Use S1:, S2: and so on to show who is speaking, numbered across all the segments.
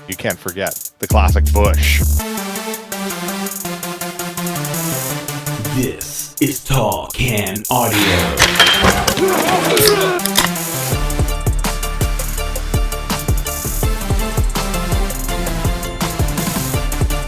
S1: you can't forget the classic Bush.
S2: This is Tall Can Audio.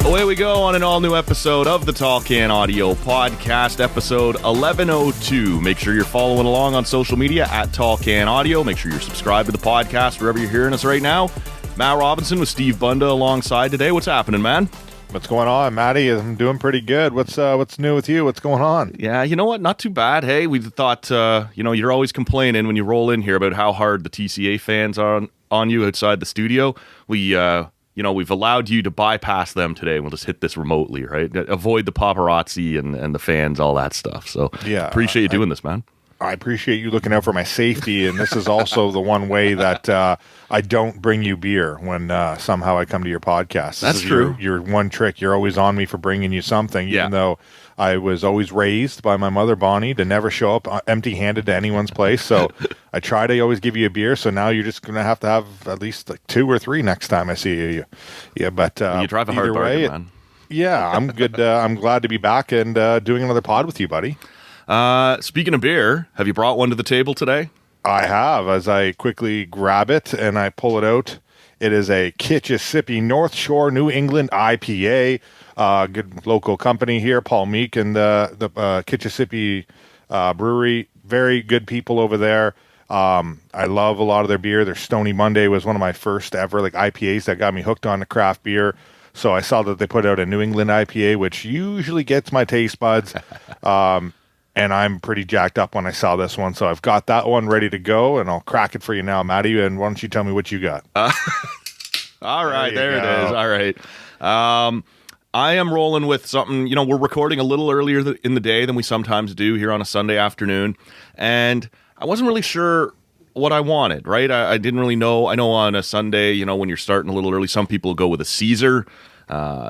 S3: Away we go on an all-new episode of the Tall Can Audio Podcast, episode 1102. Make sure you're following along on social media at Tall Can Audio. Make sure you're subscribed to the podcast wherever you're hearing us right now. Matt Robinson with Steve Bunda alongside today. What's happening, man?
S1: What's going on, Matty? I'm doing pretty good. What's new with you? What's going on?
S3: Yeah, you know what? Not too bad. Hey, we thought, you're always complaining when you roll in here about how hard the TCA fans are on you outside the studio. We've allowed you to bypass them today. We'll just hit this remotely, right? Avoid the paparazzi and the fans, all that stuff. So yeah, appreciate you doing this, man.
S1: I appreciate you looking out for my safety, and this is also the one way that I don't bring you beer when somehow I come to your podcast.
S3: That's true.
S1: Your one trick. You're always on me for bringing you something, even though I was always raised by my mother, Bonnie, to never show up empty-handed to anyone's place. So I try to always give you a beer, so now you're just going to have at least like 2 or 3 next time I see you. Yeah, but
S3: you drive a hard bargain, man.
S1: Yeah, I'm good. I'm glad to be back and doing another pod with you, buddy.
S3: Speaking of beer, have you brought one to the table today?
S1: I have, as I quickly grab it and I pull it out. It is a Kitchissippi North Shore, New England IPA. Good local company here, Paul Meek and the Kitchissippi Brewery. Very good people over there. I love a lot of their beer. Their Stony Monday was one of my first ever IPAs that got me hooked on the craft beer. So I saw that they put out a New England IPA, which usually gets my taste buds. And I'm pretty jacked up when I saw this one. So I've got that one ready to go, and I'll crack it for you now, Matty. And why don't you tell me what you got?
S3: All right, there it is. All right. I am rolling with something, we're recording a little earlier in the day than we sometimes do here on a Sunday afternoon. And I wasn't really sure what I wanted, right? I didn't really know. I know on a Sunday, when you're starting a little early, some people go with a Caesar,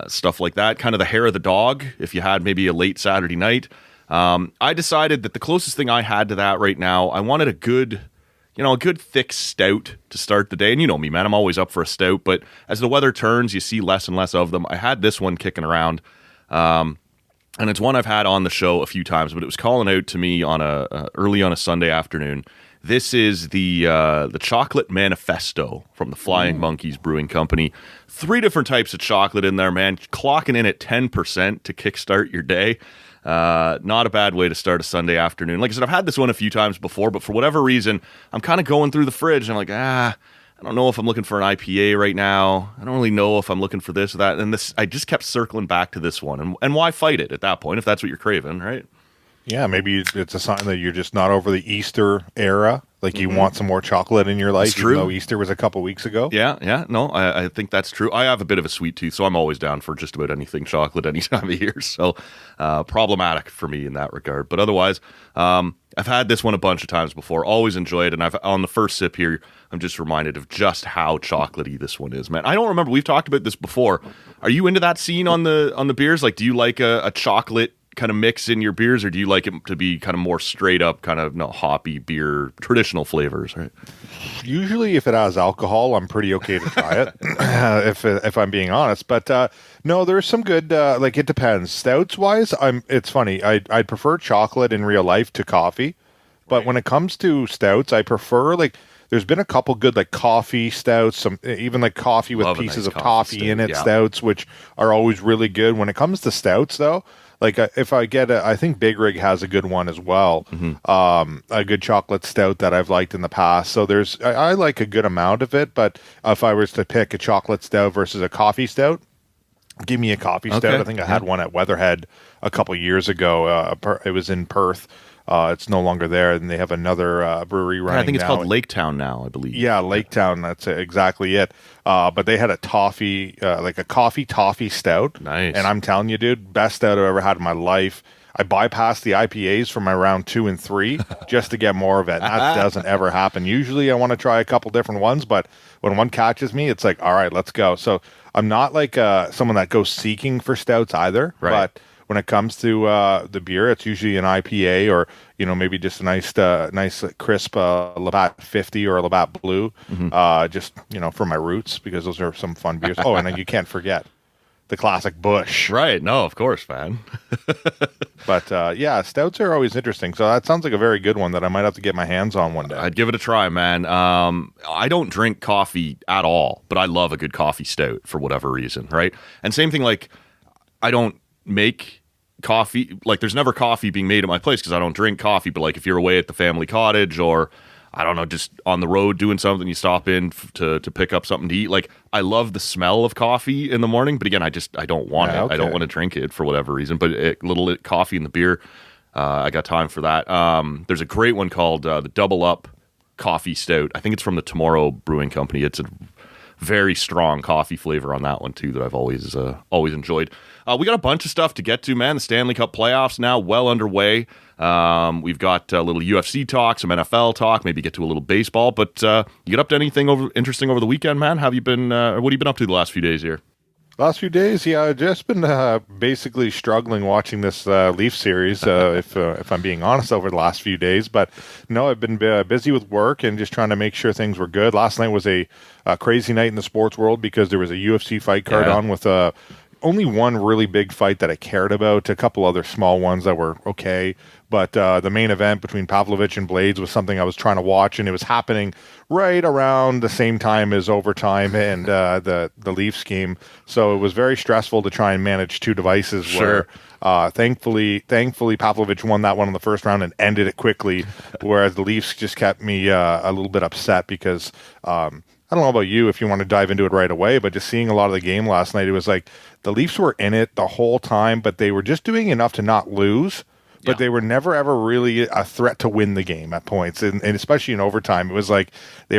S3: stuff like that, kind of the hair of the dog if you had maybe a late Saturday night. I decided that the closest thing I had to that right now, I wanted a good thick stout to start the day. And you know me, man, I'm always up for a stout, but as the weather turns, you see less and less of them. I had this one kicking around, and it's one I've had on the show a few times, but it was calling out to me on early on a Sunday afternoon. This is the Chocolate Manifesto from the Flying Monkeys Brewing Company. 3 different types of chocolate in there, man. Clocking in at 10% to kickstart your day. Not a bad way to start a Sunday afternoon. Like I said, I've had this one a few times before, but for whatever reason, I'm kind of going through the fridge and I'm like, I don't know if I'm looking for an IPA right now. I don't really know if I'm looking for this or that. And I just kept circling back to this one. And why fight it at that point if that's what you're craving, right?
S1: Yeah, maybe it's a sign that you're just not over the Easter era. Like you want some more chocolate in your life, even though Easter was a couple weeks ago.
S3: Yeah. No, I think that's true. I have a bit of a sweet tooth, so I'm always down for just about anything chocolate any time of year. So problematic for me in that regard. But otherwise, I've had this one a bunch of times before. Always enjoy it. And on the first sip here, I'm just reminded of just how chocolatey this one is, man. I don't remember. We've talked about this before. Are you into that scene on the beers? Like, do you like a chocolate kind of mix in your beers, or do you like it to be kind of more straight up kind of hoppy beer, traditional flavors, right?
S1: Usually if it has alcohol, I'm pretty okay to try it, if I'm being honest. But no, there's some good, it depends. Stouts wise, it's funny. I'd prefer chocolate in real life to coffee, but when it comes to stouts, I prefer there's been a couple good coffee stouts, some even coffee with pieces of toffee in it, stouts, which are always really good. When it comes to stouts though, if I get I think Big Rig has a good one as well, a good chocolate stout that I've liked in the past. So I like a good amount of it, but if I was to pick a chocolate stout versus a coffee stout, give me a coffee stout. I think I had one at Weatherhead a couple years ago. It was in Perth. It's no longer there, and they have another brewery running now.
S3: I think it's called Laketown now, I believe.
S1: Yeah, Laketown, that's exactly it. But they had a toffee, a coffee toffee stout.
S3: Nice.
S1: And I'm telling you, dude, best stout I've ever had in my life. I bypassed the IPAs for my round 2 and 3 just to get more of it. That doesn't ever happen. Usually I want to try a couple different ones, but when one catches me, it's all right, let's go. So I'm not someone that goes seeking for stouts either.
S3: Right.
S1: But when it comes to the beer, it's usually an IPA or maybe just a nice crisp Labatt 50 or a Labatt Blue, just for my roots, because those are some fun beers. Oh, and then you can't forget the classic Busch.
S3: Right. No, of course, man.
S1: But yeah, stouts are always interesting. So that sounds like a very good one that I might have to get my hands on one day.
S3: I'd give it a try, man. I don't drink coffee at all, but I love a good coffee stout for whatever reason, right? And same thing, like, I don't make coffee. Like, there's never coffee being made at my place because I don't drink coffee. But, like, if you're away at the family cottage or, I don't know, just on the road doing something, you stop in to pick up something to eat. Like, I love the smell of coffee in the morning, but again, I don't want it. Okay. I don't want to drink it for whatever reason. But little coffee in the beer, I got time for that. There's a great one called the Double Up Coffee Stout. I think it's from the Tomorrow Brewing Company. It's a very strong coffee flavor on that one too that I've always enjoyed. We got a bunch of stuff to get to, man. The Stanley Cup Playoffs now well underway. We've got a little UFC talk, some NFL talk, maybe get to a little baseball. But you get up to anything interesting over the weekend, man? Have you been? What have you been up to the last few days here?
S1: Last few days, yeah, I've just been basically struggling watching this Leaf series, if I'm being honest, over the last few days. But no, I've been busy with work and just trying to make sure things were good. Last night was a crazy night in the sports world because there was a UFC fight card on with only one really big fight that I cared about, a couple other small ones that were okay. But the main event between Pavlovich and Blades was something I was trying to watch, and it was happening right around the same time as overtime and the Leafs game. So it was very stressful to try and manage two devices.
S3: Sure.
S1: Where thankfully Pavlovich won that one in the first round and ended it quickly, whereas the Leafs just kept me a little bit upset because I don't know about you if you want to dive into it right away, but just seeing a lot of the game last night, it was like the Leafs were in it the whole time, but they were just doing enough to not lose. But they were never, ever really a threat to win the game at points. And especially in overtime, it was like they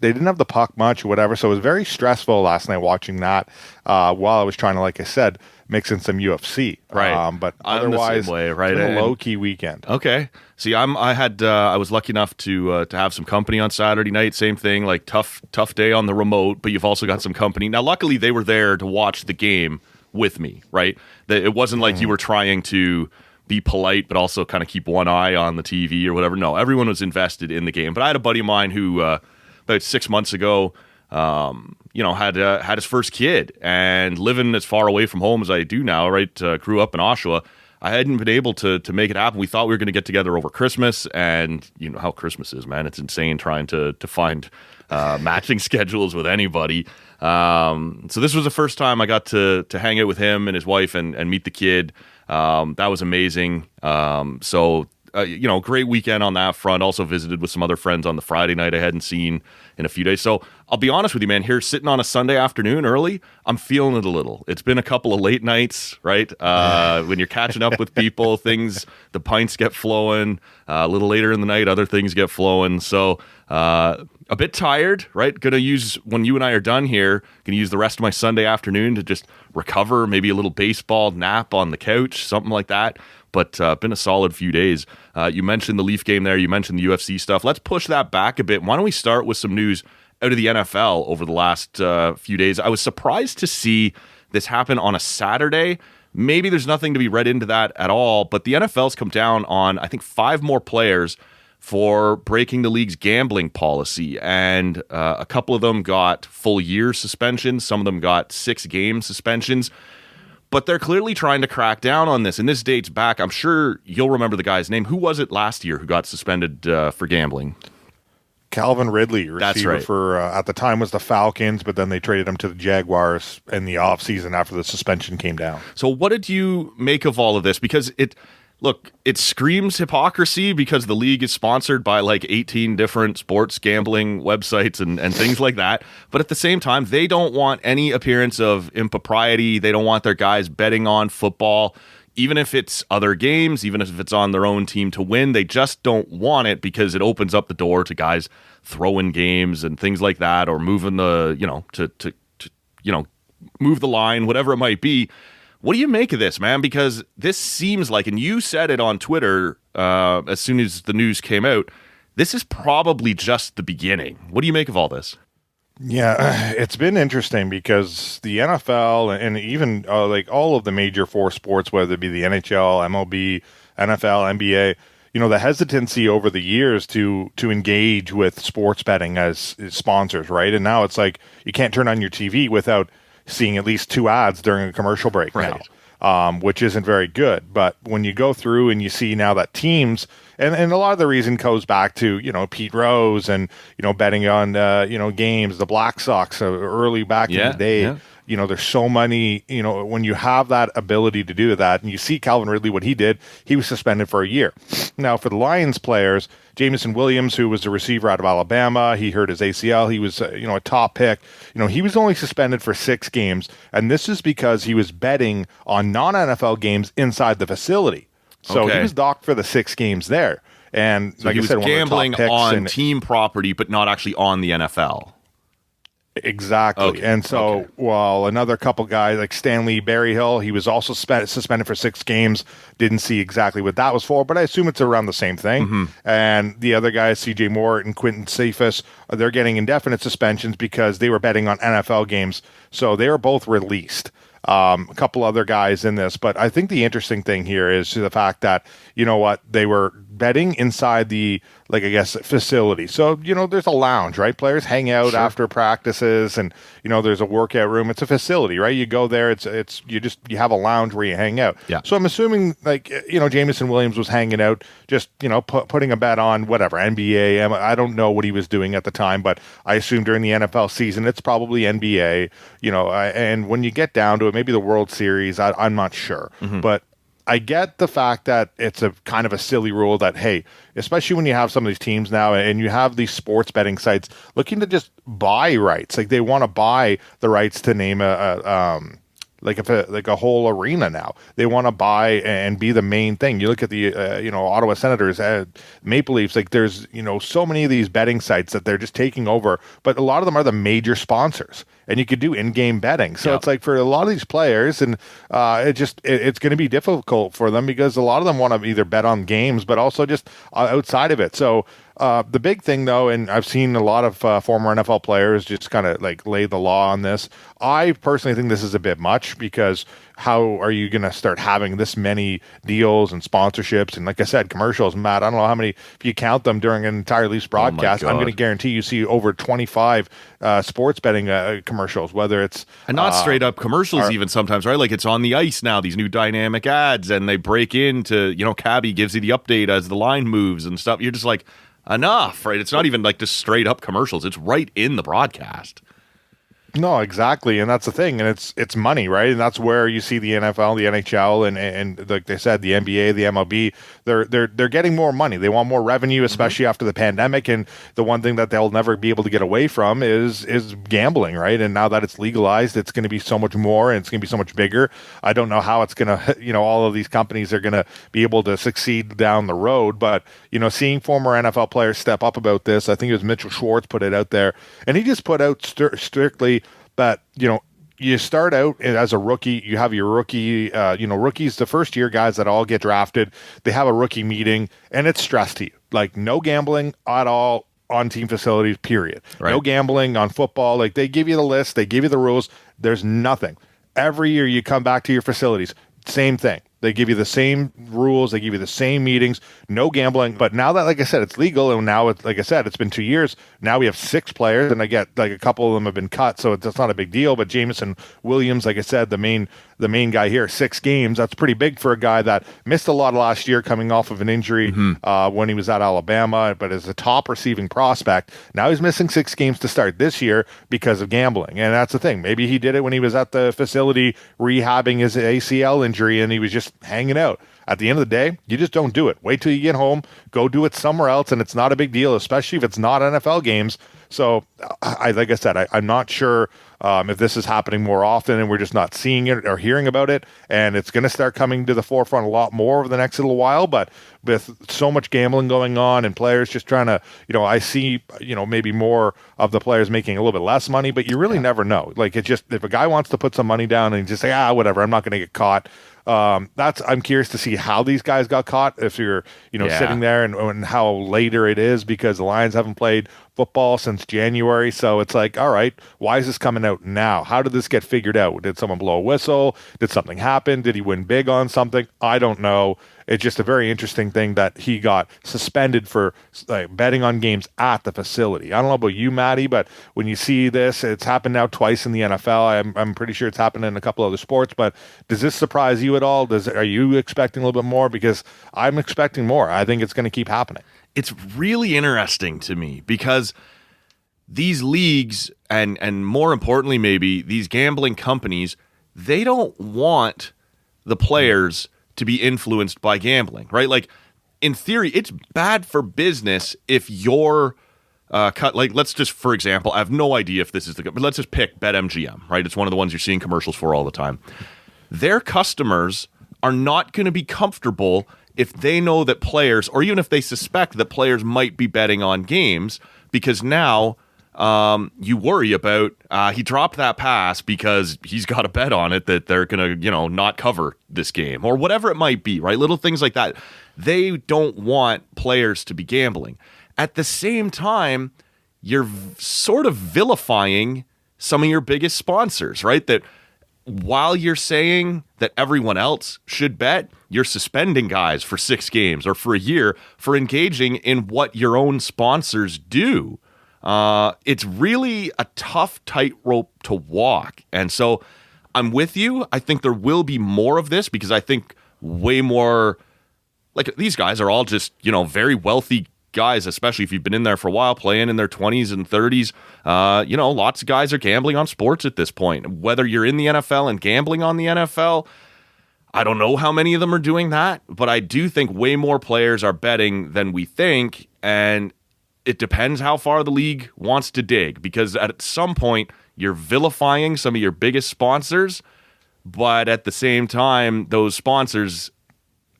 S1: didn't have the puck much or whatever. So it was very stressful last night watching that while I was trying to, like I said, mix in some UFC.
S3: Right.
S1: But otherwise,
S3: way, right?
S1: It's been a low-key weekend.
S3: Okay. See, I was lucky enough to have some company on Saturday night. Same thing, like tough day on the remote, but you've also got some company. Now, luckily, they were there to watch the game with me, right? It wasn't like you were trying to be polite, but also kind of keep one eye on the TV or whatever. No, everyone was invested in the game. But I had a buddy of mine who, about 6 months ago, had his first kid, and living as far away from home as I do now, right? Grew up in Oshawa. I hadn't been able to make it happen. We thought we were going to get together over Christmas, and you know how Christmas is, man. It's insane trying to find matching schedules with anybody. So this was the first time I got to hang out with him and his wife and meet the kid. That was amazing. Great weekend on that front. Also visited with some other friends on the Friday night I hadn't seen in a few days. So I'll be honest with you, man, here sitting on a Sunday afternoon early, I'm feeling it a little. It's been a couple of late nights, right? When you're catching up with people, the pints get flowing. A little later in the night, other things get flowing. So a bit tired, right? Gonna use, when you and I are done here, gonna use the rest of my Sunday afternoon to just recover, maybe a little baseball, nap on the couch, something like that. But been a solid few days. You mentioned the Leaf game there. You mentioned the UFC stuff. Let's push that back a bit. Why don't we start with some news out of the NFL over the last few days? I was surprised to see this happen on a Saturday. Maybe there's nothing to be read into that at all, but the NFL's come down on, I think, 5 more players for breaking the league's gambling policy. And a couple of them got full year suspensions. Some of them got 6-game suspensions. But they're clearly trying to crack down on this. And this dates back, I'm sure you'll remember the guy's name. Who was it last year who got suspended for gambling?
S1: Calvin Ridley, receiver.
S3: That's right.
S1: For at the time was the Falcons, but then they traded him to the Jaguars in the offseason after the suspension came down.
S3: So what did you make of all of this? Because it screams hypocrisy because the league is sponsored by like 18 different sports gambling websites and things like that. But at the same time, they don't want any appearance of impropriety. They don't want their guys betting on football, even if it's other games, even if it's on their own team to win. They just don't want it because it opens up the door to guys throwing games and things like that, or moving the, move the line, whatever it might be. What do you make of this, man? Because this seems like, and you said it on Twitter as soon as the news came out, this is probably just the beginning. What do you make of all this?
S1: Yeah, it's been interesting because the NFL and even like all of the major four sports, whether it be the NHL, MLB, NFL, NBA, the hesitancy over the years to engage with sports betting as sponsors, right? And now it's like you can't turn on your TV without seeing at least 2 ads during a commercial break
S3: Right.
S1: now, which isn't very good. But when you go through and you see now that teams, and a lot of the reason goes back to, Pete Rose and, betting on, games, the Black Sox early back in the day.
S3: Yeah.
S1: There's so many, when you have that ability to do that, and you see Calvin Ridley, what he did, he was suspended for a year. Now, for the Lions players, Jamison Williams, who was a receiver out of Alabama, he hurt his ACL. He was, a top pick. He was only suspended for 6 games, and this is because he was betting on non-NFL games inside the facility. So he was docked for the 6 games there. And
S3: So
S1: like
S3: he
S1: I
S3: was
S1: said,
S3: gambling
S1: one of the top picks
S3: on team property, but not actually on the NFL.
S1: Exactly.
S3: Okay.
S1: And so, well, another couple guys like Stanley Berryhill, he was also suspended for 6 games. Didn't see exactly what that was for, but I assume it's around the same thing. And the other guys, CJ Moore and Quentin Cephas, they're getting indefinite suspensions because they were betting on NFL games. So they were both released. A couple other guys in this, but I think the interesting thing here is the fact that, they were betting inside the, facility. So, there's a lounge, right? Players hang out after practices and, there's a workout room. It's a facility, right? You go there, you have a lounge where you hang out.
S3: Yeah.
S1: So I'm assuming Jamison Williams was hanging out, just, putting a bet on whatever, NBA. I don't know what he was doing at the time, but I assume during the NFL season, it's probably NBA, and when you get down to it, maybe the World Series, I'm not sure. But I get the fact that it's a kind of a silly rule that, hey, especially when you have some of these teams now and you have these sports betting sites looking to just buy rights, like they want to buy the rights to name a whole arena now. They want to buy and be the main thing. You look at the Ottawa Senators, Maple Leafs. Like there's so many of these betting sites that they're just taking over, but a lot of them are the major sponsors, and you could do in-game betting. So it's like for a lot of these players, and it's going to be difficult for them because a lot of them want to either bet on games, but also just outside of it. So. The big thing, though, and I've seen a lot of former NFL players just kind of like lay the law on this. I personally think this is a bit much because how are you going to start having this many deals and sponsorships? And like I said, commercials, Matt, I don't know how many, if you count them during an entire Leafs broadcast, I'm going to guarantee you see over 25 sports betting commercials, whether it's...
S3: And not straight up commercials even sometimes, right? Like it's on the ice now, these new dynamic ads, and they break into, Cabby gives you the update as the line moves and stuff. You're just like... enough, right? It's not even like just straight up commercials. It's right in the broadcast.
S1: No, exactly, and that's the thing, and it's money, right? And that's where you see the NFL, the NHL, and like they said, the NBA, the MLB. They're getting more money. They want more revenue, especially after the pandemic. And the one thing that they'll never be able to get away from is gambling, right? And now that it's legalized, it's going to be so much more, and it's going to be so much bigger. I don't know how it's going to, all of these companies are going to be able to succeed down the road. But seeing former NFL players step up about this, I think it was Mitchell Schwartz put it out there, and he just put out strictly. But, you start out as a rookie, you have your rookie, rookies, the first year guys that all get drafted, they have a rookie meeting and it's stressed to you. Like no gambling at all on team facilities, period.
S3: Right.
S1: No gambling on football. Like they give you the list, they give you the rules. There's nothing. Every year you come back to your facilities, same thing. They give you the same rules. They give you the same meetings. No gambling. But now that, like I said, it's legal, and now, like I said, it's been 2 years. Now we have 6 players, and I get like a couple of them have been cut, so it's not a big deal. But Jamison Williams, like I said, the main guy here, 6 games. That's pretty big for a guy that missed a lot last year coming off of an injury when he was at Alabama, but as a top receiving prospect. Now he's missing 6 games to start this year because of gambling. And that's the thing. Maybe he did it when he was at the facility rehabbing his ACL injury, and he was just hanging out. At the end of the day, you just don't do it. Wait till you get home, go do it somewhere else, and it's not a big deal, especially if it's not NFL games. So, like I said, I'm not sure if this is happening more often and we're just not seeing it or hearing about it, and it's going to start coming to the forefront a lot more over the next little while. But with so much gambling going on and players just trying to, I see, maybe more of the players making a little bit less money, but you really never know. Like it's just, if a guy wants to put some money down and just say, whatever, I'm not going to get caught. I'm curious to see how these guys got caught. If you're, sitting there and how later it is because the Lions haven't played football since January. So it's like, all right, why is this coming out now? How did this get figured out? Did someone blow a whistle? Did something happen? Did he win big on something? I don't know. It's just a very interesting thing that he got suspended for betting on games at the facility. I don't know about you, Maddie, but when you see this, it's happened now twice in the NFL. I'm pretty sure it's happened in a couple other sports, but does this surprise you at all? Are you expecting a little bit more? Because I'm expecting more. I think it's going to keep happening.
S3: It's really interesting to me because these leagues and more importantly, maybe these gambling companies, they don't want the players to be influenced by gambling, right? Like in theory, it's bad for business if you're let's just, for example, I have no idea if this is but let's just pick BetMGM, right? It's one of the ones you're seeing commercials for all the time. Their customers are not going to be comfortable if they know that players, or even if they suspect that players might be betting on games, because now you worry about he dropped that pass because he's got a bet on it that they're going to, not cover this game or whatever it might be, right? Little things like that. They don't want players to be gambling. At the same time, you're sort of vilifying some of your biggest sponsors, right? That while you're saying that everyone else should bet, you're suspending guys for 6 games or for a year for engaging in what your own sponsors do. It's really a tough tightrope to walk. And so I'm with you. I think there will be more of this because I think way more, like these guys are all just, very wealthy guys, especially if you've been in there for a while, playing in their 20s and 30s. Lots of guys are gambling on sports at this point. Whether you're in the NFL and gambling on the NFL, I don't know how many of them are doing that, but I do think way more players are betting than we think, and it depends how far the league wants to dig, because at some point you're vilifying some of your biggest sponsors, but at the same time, those sponsors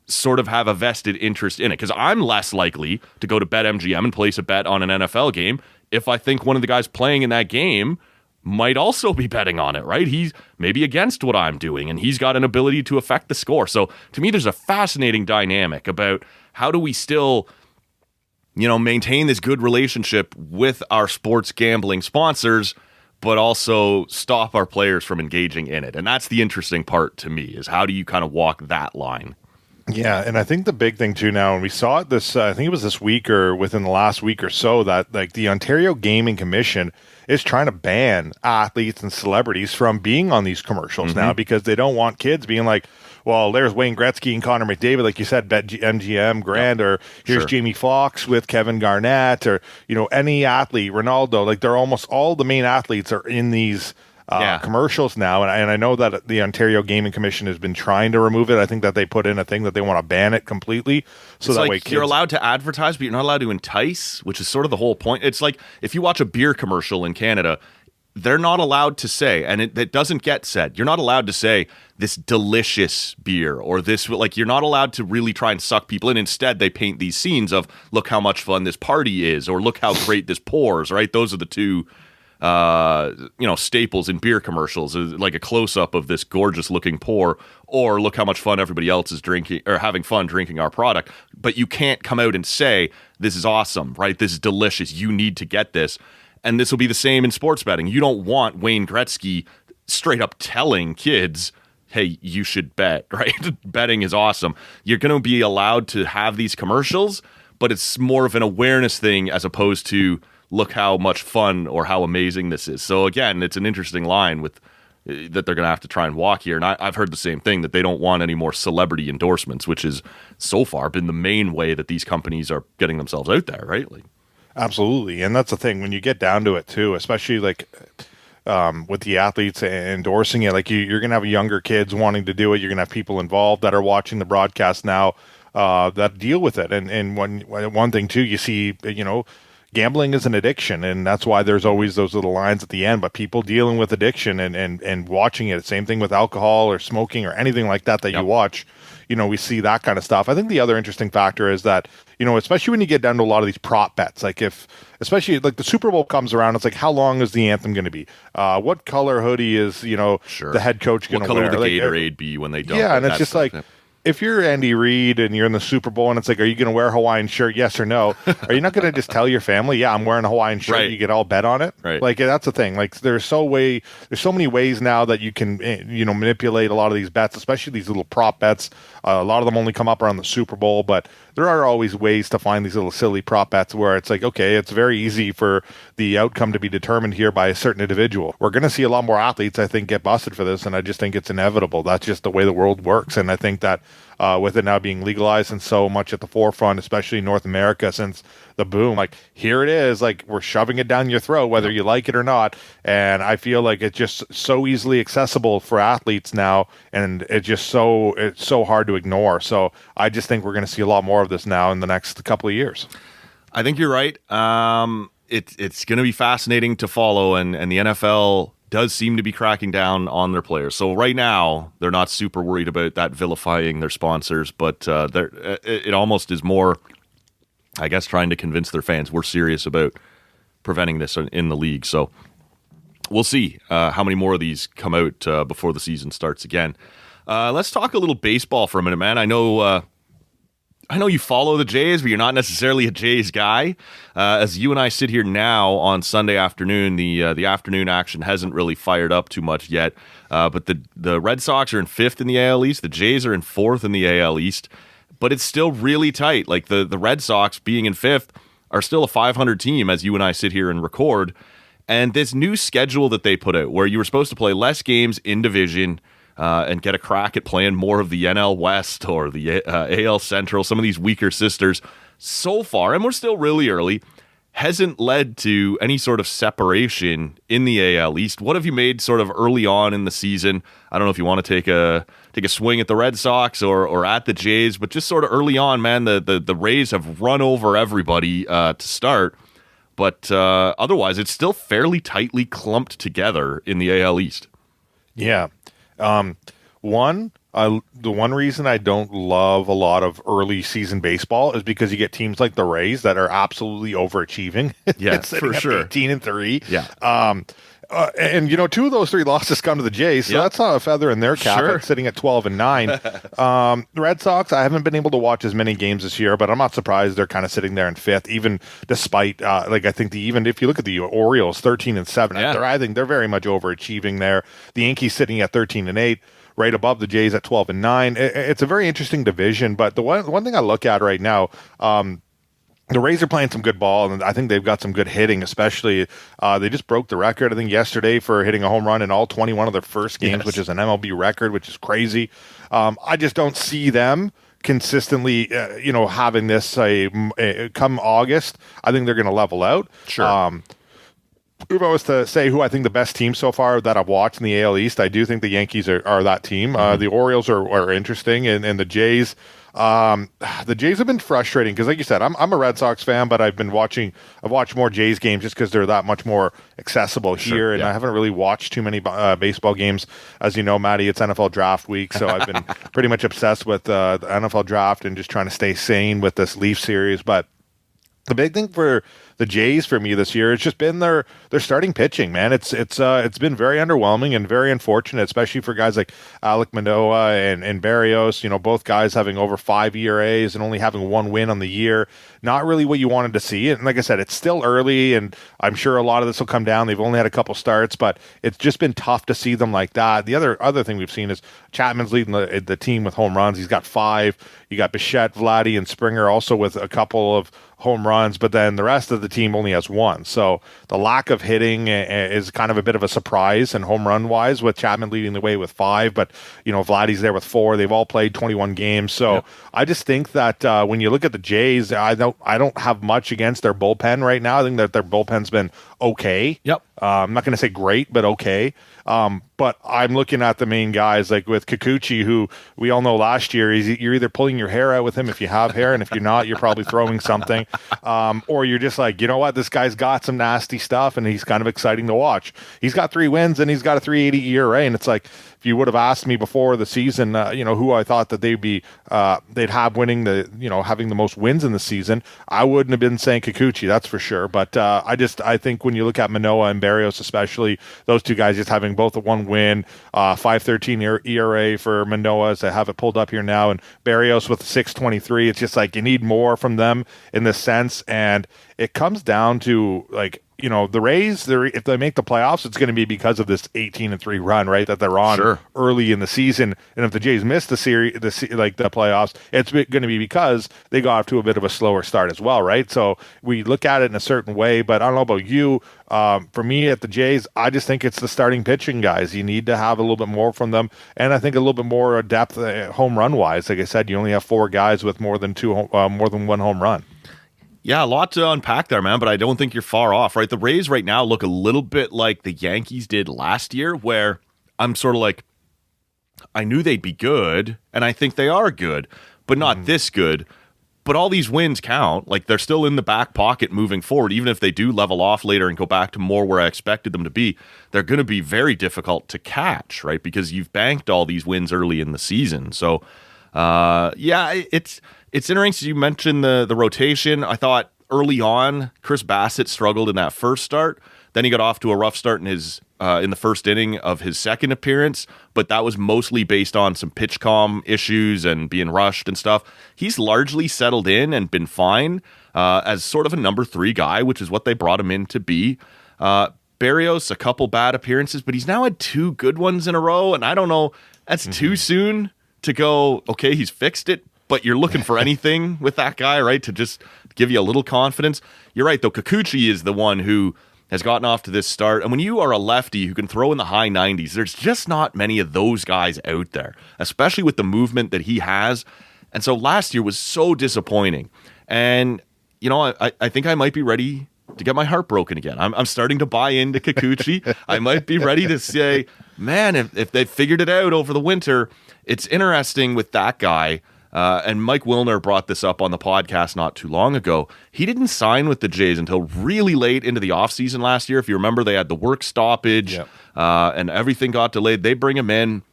S3: sort of have a vested interest in it, because I'm less likely to go to BetMGM and place a bet on an NFL game if I think one of the guys playing in that game might also be betting on it, right? He's maybe against what I'm doing, and he's got an ability to affect the score. So to me, there's a fascinating dynamic about how do we still, maintain this good relationship with our sports gambling sponsors, but also stop our players from engaging in it. And that's the interesting part to me, is how do you kind of walk that line?
S1: Yeah, and I think the big thing too now, and we saw it this, I think it was this week or within the last week or so, that like the Ontario Gaming Commission is trying to ban athletes and celebrities from being on these commercials now, because they don't want kids being like, well, there's Wayne Gretzky and Connor McDavid, like you said, MGM, Grand, or here's Jamie Foxx with Kevin Garnett, or, any athlete, Ronaldo, like they're almost all the main athletes are in these commercials now, and I know that the Ontario Gaming Commission has been trying to remove it. I think that they put in a thing that they want to ban it completely, so
S3: it's
S1: that
S3: like
S1: way kids...
S3: you're allowed to advertise, but you're not allowed to entice, which is sort of the whole point. It's like if you watch a beer commercial in Canada, they're not allowed to say, and it doesn't get said, you're not allowed to say this delicious beer or this, like, you're not allowed to really try and suck people in. Instead, they paint these scenes of, look how much fun this party is, or look how great this pours, right? Those are the two staples in beer commercials, like a close-up of this gorgeous looking pour, or look how much fun everybody else is drinking or having fun drinking our product. But you can't come out and say, this is awesome, right? This is delicious. You need to get this. And this will be the same in sports betting. You don't want Wayne Gretzky straight up telling kids, hey, you should bet, right? Betting is awesome. You're going to be allowed to have these commercials, but it's more of an awareness thing as opposed to, look how much fun or how amazing this is. So again, it's an interesting line with that they're going to have to try and walk here. And I've heard the same thing, that they don't want any more celebrity endorsements, which has so far been the main way that these companies are getting themselves out there, right? Like,
S1: absolutely. And that's the thing, when you get down to it too, especially like with the athletes endorsing it, like you're going to have younger kids wanting to do it. You're going to have people involved that are watching the broadcast now that deal with it. And one thing too, you see, gambling is an addiction, and that's why there's always those little lines at the end. But people dealing with addiction and watching it, same thing with alcohol or smoking or anything like that you watch, we see that kind of stuff. I think the other interesting factor is that, especially when you get down to a lot of these prop bets, like especially like the Super Bowl comes around, it's like, how long is the anthem going to be? What color hoodie is, the head coach going to wear?
S3: What color would the Gatorade be when they dump it?
S1: Yeah, and it's just like, if you're Andy Reid and you're in the Super Bowl and it's like, are you going to wear a Hawaiian shirt? Yes or no? Are you not going to just tell your family, yeah, I'm wearing a Hawaiian shirt?
S3: Right.
S1: You get all bet on it.
S3: Right.
S1: Like that's the thing. Like there's so many ways now that you can, manipulate a lot of these bets, especially these little prop bets. A lot of them only come up around the Super Bowl, but there are always ways to find these little silly prop bets where it's like, okay, it's very easy for the outcome to be determined here by a certain individual. We're going to see a lot more athletes, I think, get busted for this, and I just think it's inevitable. That's just the way the world works, and I think that with it now being legalized and so much at the forefront, especially in North America since the boom, like here it is, like we're shoving it down your throat whether you like it or not, and I feel like it's just so easily accessible for athletes now, and it's so hard to ignore. So I just think we're going to see a lot more of this now in the next couple of years.
S3: I think you're right. It's going to be fascinating to follow, and the NFL does seem to be cracking down on their players. So right now, they're not super worried about that vilifying their sponsors, but it almost is more, I guess, trying to convince their fans we're serious about preventing this in the league. So we'll see how many more of these come out before the season starts again. Let's talk a little baseball for a minute, man. I know you follow the Jays, but you're not necessarily a Jays guy. As you and I sit here now on Sunday afternoon, the afternoon action hasn't really fired up too much yet. But the Red Sox are in 5th in the AL East. The Jays are in 4th in the AL East. But it's still really tight. Like the Red Sox being in 5th are still a 500 team as you and I sit here and record. And this new schedule that they put out where you were supposed to play less games in division and get a crack at playing more of the NL West or the AL Central, some of these weaker sisters, so far, and we're still really early, hasn't led to any sort of separation in the AL East. What have you made sort of early on in the season? I don't know if you want to take a swing at the Red Sox or at the Jays, but just sort of early on, man, the Rays have run over everybody to start. But otherwise, it's still fairly tightly clumped together in the AL East.
S1: Yeah. The one reason I don't love a lot of early season baseball is because you get teams like the Rays that are absolutely overachieving.
S3: Yeah, for sure.
S1: 18-3.
S3: Yeah.
S1: And 2 of those 3 losses come to the Jays, so that's not a feather in their cap.
S3: Sure.
S1: Sitting at 12-9. The Red Sox, I haven't been able to watch as many games this year, but I'm not surprised they're kind of sitting there in 5th, even despite I think even if you look at the Orioles, 13-7, I think they're very much overachieving there. The Yankees sitting at 13-8. Right above the Jays at 12-9. It's a very interesting division, but the one thing I look at right now, the Rays are playing some good ball, and I think they've got some good hitting, especially they just broke the record, I think, yesterday for hitting a home run in all 21 of their first games, which is an MLB record, which is crazy. I just don't see them consistently, having this come August. I think they're going to level out.
S3: Sure.
S1: If I was to say who I think the best team so far that I've watched in the AL East, I do think the Yankees are that team. The Orioles are interesting, and the Jays. The Jays have been frustrating because, like you said, I'm a Red Sox fan, but I've watched more Jays games just because they're that much more accessible here, and I haven't really watched too many baseball games. As you know, Maddie, it's NFL draft week, so I've been pretty much obsessed with the NFL draft and just trying to stay sane with this Leaf series. But the big thing for the Jays for me this year, it's just been their starting pitching, man. It's been very underwhelming and very unfortunate, especially for guys like Alek Manoah and Berrios. Both guys having over 5 ERAs and only having 1 win on the year. Not really what you wanted to see. And like I said, it's still early, and I'm sure a lot of this will come down. They've only had a couple starts, but it's just been tough to see them like that. The other thing we've seen is Chapman's leading the team with home runs. He's got 5. You got Bichette, Vladdy, and Springer also with a couple of home runs, but then the rest of the team only has 1. So the lack of hitting is kind of a bit of a surprise, and home run wise, with Chapman leading the way with 5, but Vladdy's there with 4. They've all played 21 games. So I just think that when you look at the Jays, I don't have much against their bullpen right now. I think that their bullpen's been okay.
S3: Yep.
S1: I'm not going to say great, but okay. But I'm looking at the main guys, like with Kikuchi, who we all know last year, you're either pulling your hair out with him if you have hair, and if you're not, you're probably throwing something. Or you're just like, you know what, this guy's got some nasty stuff, and he's kind of exciting to watch. He's got 3 wins, and he's got a 3.80 ERA, and it's like, if you would have asked me before the season, who I thought that they'd have winning having the most wins in the season, I wouldn't have been saying Kikuchi, that's for sure. But I think when you look at Manoah and Barrios, especially those two guys just having both a 1 win, 5.13 ERA for Manoah, as I have it pulled up here now, and Barrios with 6.23. It's just like you need more from them in this sense, and it comes down to like, you know, the Rays, if they make the playoffs, it's going to be because of this 18-3 run, right, that they're on early in the season. And if the Jays miss the playoffs, it's going to be because they got off to a bit of a slower start as well, right? So we look at it in a certain way, but I don't know about you. For me at the Jays, I just think it's the starting pitching guys. You need to have a little bit more from them, and I think a little bit more depth home run wise. Like I said, you only have 4 guys with more than 1 home run.
S3: Yeah, a lot to unpack there, man, but I don't think you're far off, right? The Rays right now look a little bit like the Yankees did last year, where I'm sort of like, I knew they'd be good, and I think they are good, but not this good. But all these wins count. Like, they're still in the back pocket moving forward. Even if they do level off later and go back to more where I expected them to be, they're going to be very difficult to catch, right? Because you've banked all these wins early in the season. So, it's interesting you mentioned the rotation. I thought early on, Chris Bassett struggled in that first start. Then he got off to a rough start in the first inning of his second appearance, but that was mostly based on some pitch comm issues and being rushed and stuff. He's largely settled in and been fine as sort of a number 3 guy, which is what they brought him in to be. Barrios, a couple bad appearances, but he's now had 2 good ones in a row, and I don't know, that's too soon to go, okay, he's fixed it, but you're looking for anything with that guy, right, to just give you a little confidence. You're right, though. Kikuchi is the one who has gotten off to this start. And when you are a lefty who can throw in the high 90s, there's just not many of those guys out there, especially with the movement that he has. And so last year was so disappointing. And, you know, I think I might be ready to get my heart broken again. I'm starting to buy into Kikuchi. I might be ready to say, man, if they figured it out over the winter, it's interesting with that guy. And Mike Wilner brought this up on the podcast not too long ago. He didn't sign with the Jays until really late into the offseason last year. If you remember, they had the work stoppage and everything got delayed. They bring him in.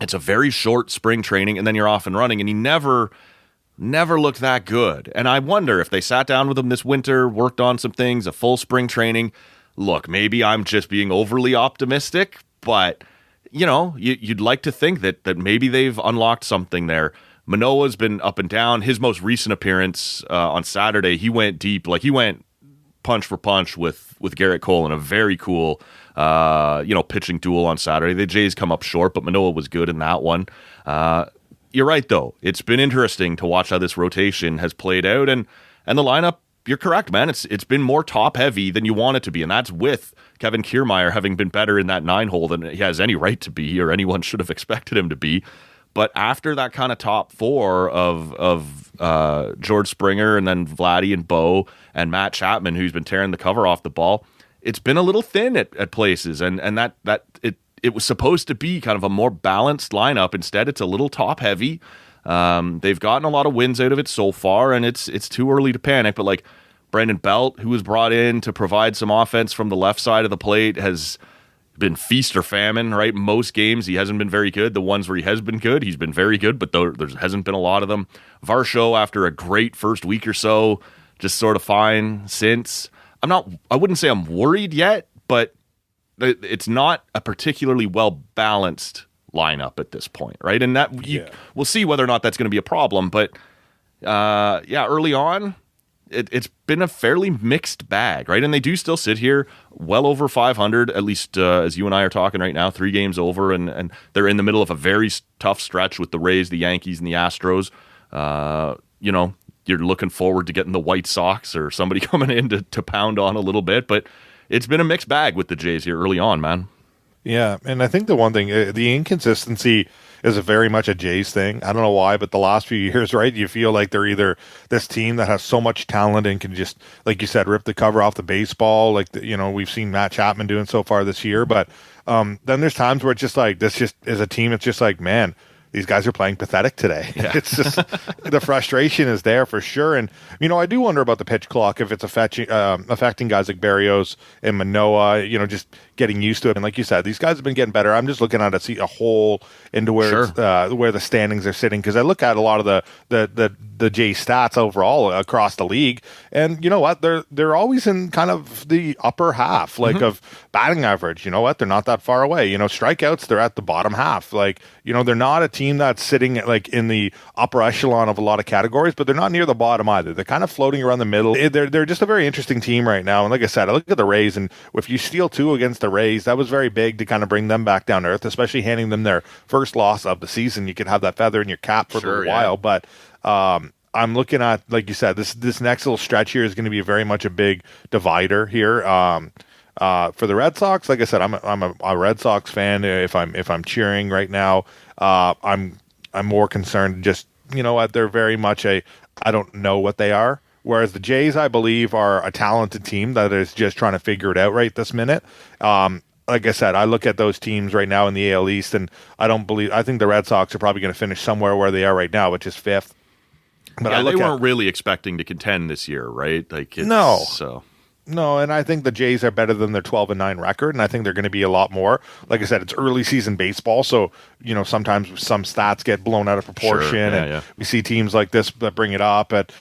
S3: It's a very short spring training, and then you're off and running. And he never looked that good. And I wonder if they sat down with him this winter, worked on some things, a full spring training. Look, maybe I'm just being overly optimistic, but, you know, you'd like to think that maybe they've unlocked something there. Manoah's been up and down. His most recent appearance on Saturday, he went deep. Like, he went punch for punch with Garrett Cole in a very cool, pitching duel on Saturday. The Jays come up short, but Manoah was good in that one. You're right, though. It's been interesting to watch how this rotation has played out, and the lineup, you're correct, man. It's been more top-heavy than you want it to be, and that's with Kevin Kiermaier having been better in that 9-hole than he has any right to be, or anyone should have expected him to be. But after that kind of top 4 of George Springer and then Vladdy and Bo and Matt Chapman, who's been tearing the cover off the ball, it's been a little thin at places, and that it was supposed to be kind of a more balanced lineup. Instead, it's a little top heavy. They've gotten a lot of wins out of it so far, and it's too early to panic. But like Brandon Belt, who was brought in to provide some offense from the left side of the plate, has been feast or famine, right? Most games he hasn't been very good. The ones where he has been good, he's been very good, but there hasn't been a lot of them. Varsho, after a great first week or so, just sort of fine since. I wouldn't say I'm worried yet, but it's not a particularly well-balanced lineup at this point, right? And we'll see whether or not that's going to be a problem, but early on, it's been a fairly mixed bag, right? And they do still sit here well over 500, at least as you and I are talking right now, 3 games over, and they're in the middle of a very tough stretch with the Rays, the Yankees, and the Astros. You're looking forward to getting the White Sox or somebody coming in to pound on a little bit, but it's been a mixed bag with the Jays here early on, man.
S1: Yeah, and I think the one thing, the inconsistency is very much a Jays thing. I don't know why, but the last few years, right, you feel like they're either this team that has so much talent and can just, like you said, rip the cover off the baseball, like we've seen Matt Chapman doing so far this year. But then there's times where it's just like, this just is a team. It's just like, man, these guys are playing pathetic today.
S3: Yeah.
S1: It's just the frustration is there for sure. And, I do wonder about the pitch clock, if it's affecting guys like Barrios and Manoah, just getting used to it. And like you said, these guys have been getting better. I'm just looking at a hole into where where the standings are sitting, because I look at a lot of the J stats overall across the league, and you know what, they're always in kind of the upper half, of batting average. You know what, they're not that far away. Strikeouts, they're at the bottom half. They're not a team that's sitting in the upper echelon of a lot of categories, but they're not near the bottom either. They're kind of floating around the middle. They're just a very interesting team right now. And like I said, I look at the Rays, and if you steal 2 against the Rays, that was very big to kind of bring them back down to earth, especially handing them their first loss of the season. You could have that feather in your cap for a little while, but I'm looking at, like you said, this next little stretch here is going to be very much a big divider here. For the Red Sox, like I said, I'm a Red Sox fan. If I'm cheering right now, I'm more concerned. Just, they're very much I don't know what they are. Whereas the Jays, I believe, are a talented team that is just trying to figure it out right this minute. Like I said, I look at those teams right now in the AL East, and I think the Red Sox are probably going to finish somewhere where they are right now, which is 5th. But
S3: they weren't really expecting to contend this year, right?
S1: No, and I think the Jays are better than their 12-9 record, and I think they're going to be a lot more. Like I said, it's early season baseball, so sometimes some stats get blown out of proportion, we see teams like this that bring it up. But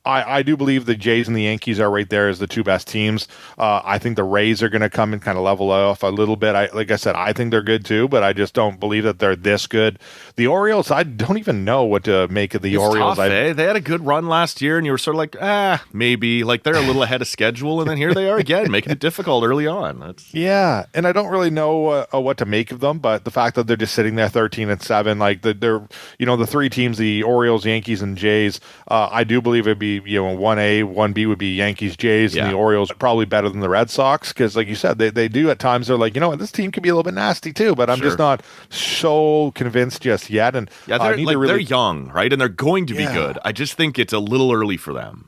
S1: I do believe the Jays and the Yankees are right there as the 2 best teams. I think the Rays are going to come and kind of level off a little bit. Like I said, I think they're good too, but I just don't believe that they're this good. The Orioles, I don't even know what to make of the Orioles.
S3: Tough, eh? They had a good run last year, and you were sort of like, maybe. Like, they're a little ahead of schedule. And then here they are again, making it difficult early on.
S1: Yeah, and I don't really know what to make of them, but the fact that they're just sitting there 13-7, they're the 3 teams, the Orioles, Yankees, and Jays. I do believe it'd be 1A, 1B would be Yankees, Jays, and the Orioles are probably better than the Red Sox, because like you said, they do at times. They're like, this team could be a little bit nasty too, but I'm just not so convinced just yet. And
S3: they're young, right, and they're going to be good. I just think it's a little early for them.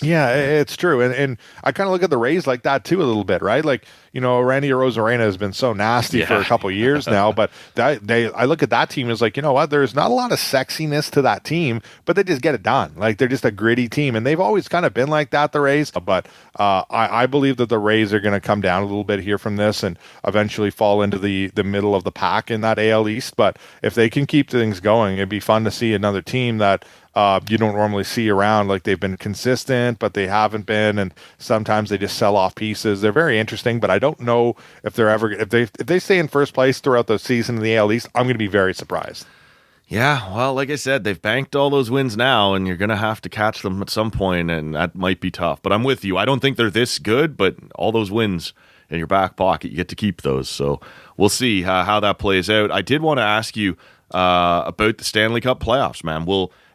S1: It's true, and I kind of look at the Rays like that too a little bit, right? Randy Arozarena has been so nasty for a couple of years now, but I look at that team as like, there's not a lot of sexiness to that team, but they just get it done. They're just a gritty team, and they've always kind of been like that, the Rays. But I believe that the Rays are going to come down a little bit here from this and eventually fall into the middle of the pack in that AL East. But if they can keep things going, it'd be fun to see another team that you don't normally see around. They've been consistent, but they haven't been, and sometimes they just sell off pieces. They're very interesting, but I don't know if they stay in first place throughout the season in the AL East. I'm going to be very surprised.
S3: Yeah, well, like I said, they've banked all those wins now, and you're going to have to catch them at some point, and that might be tough. But I'm with you. I don't think they're this good, but all those wins in your back pocket, you get to keep those. So we'll see how that plays out. I did want to ask you about the Stanley Cup playoffs, man.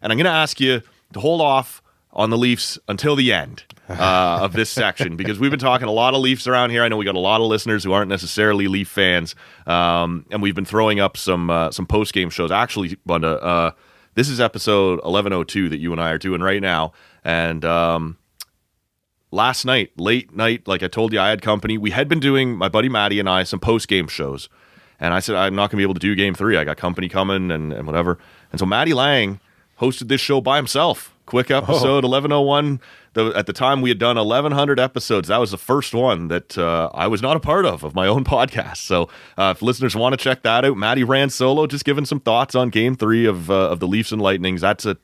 S3: And I'm going to ask you to hold off on the Leafs until the end of this section, because we've been talking a lot of Leafs around here. I know we got a lot of listeners who aren't necessarily Leaf fans, and we've been throwing up some post-game shows. Actually, Bunda, this is episode 1102 that you and I are doing right now, and last night, late night, like I told you, I had company. We had been doing, my buddy Matty and I, some post-game shows, and I said, I'm not going to be able to do Game 3. I got company coming and whatever. And so Matty Lang hosted this show by himself. Quick episode, 1101. At the time, we had done 1,100 episodes. That was the first one that I was not a part of my own podcast. So if listeners want to check that out, Matty ran solo, just giving some thoughts on Game 3 of the Leafs and Lightnings. That's at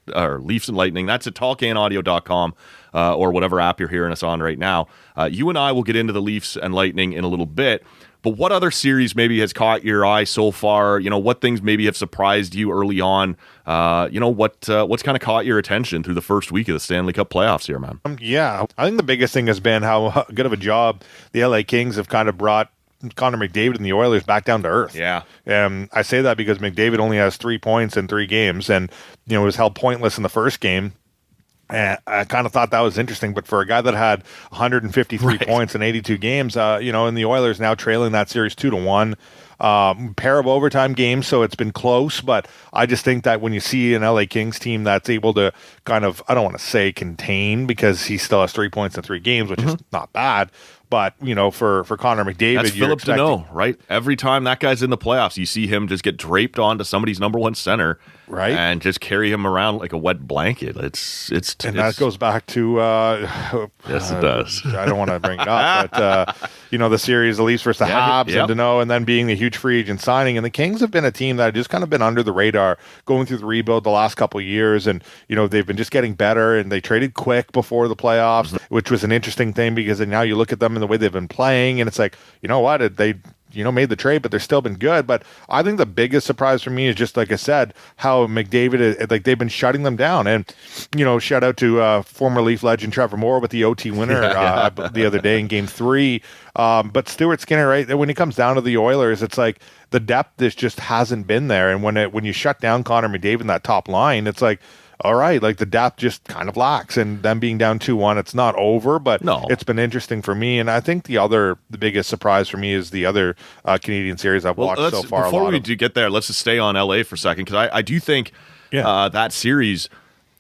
S3: Leafs and Lightning. That's at tallcanaudio.com or whatever app you're hearing us on right now. You and I will get into the Leafs and Lightning in a little bit. But what other series maybe has caught your eye so far? What things maybe have surprised you early on? What's kind of caught your attention through the first week of the Stanley Cup playoffs here, man?
S1: I think the biggest thing has been how good of a job the LA Kings have kind of brought Connor McDavid and the Oilers back down to earth.
S3: Yeah.
S1: I say that because McDavid only has 3 points in 3 games, and was held pointless in the first game. And I kind of thought that was interesting, but for a guy that had 153 points in 82 games, and the Oilers now trailing that series 2-1, pair of overtime games, so it's been close. But I just think that when you see an LA Kings team that's able to kind of, I don't want to say contain, because he still has 3 points in 3 games, which is not bad. But, for Connor McDavid,
S3: That's
S1: you're
S3: Philip
S1: expecting,
S3: Deneau, right? Every time that guy's in the playoffs, you see him just get draped onto somebody's number one center,
S1: right,
S3: and just carry him around like a wet blanket.
S1: That goes back to
S3: yes, it does.
S1: I don't want to bring it up, but the series, the Leafs versus the Habs, and Deneau, and then being the huge free agent signing, and the Kings have been a team that have just kind of been under the radar, going through the rebuild the last couple of years, and they've been just getting better, and they traded quick before the playoffs, which was an interesting thing because now you look at them and the way they've been playing, and it's like, they made the trade, but they're still been good. But I think the biggest surprise for me is just, like I said, how McDavid, they've been shutting them down. And, shout out to former Leaf legend Trevor Moore with the OT winner the other day in Game 3. But Stuart Skinner, right, when it comes down to the Oilers, it's like the depth just hasn't been there. And when you shut down Connor McDavid in that top line, it's like, all right, like the depth just kind of lacks, and them being down 2-1, it's not over, but it's been interesting for me. And I think the biggest surprise for me is the other Canadian series I've watched so far.
S3: Before we do get there, let's just stay on LA for a second, because I do think that series,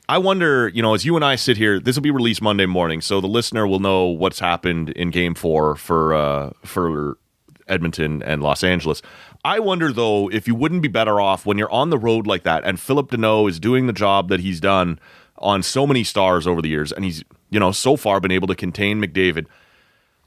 S3: I wonder, as you and I sit here, this will be released Monday morning, so the listener will know what's happened in Game 4 for Edmonton and Los Angeles. I wonder, though, if you wouldn't be better off when you're on the road like that, and Philip Deneau is doing the job that he's done on so many stars over the years, and he's, so far been able to contain McDavid.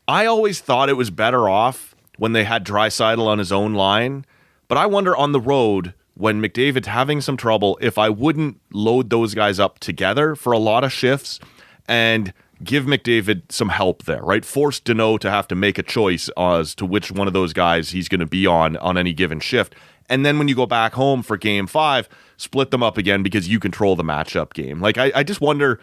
S3: I always thought it was better off when they had Draisaitl on his own line, but I wonder on the road, when McDavid's having some trouble, if I wouldn't load those guys up together for a lot of shifts and give McDavid some help there, right? Force Deneau to have to make a choice as to which one of those guys he's going to be on any given shift. And then when you go back home for Game 5, split them up again because you control the matchup game. Like, I just wonder,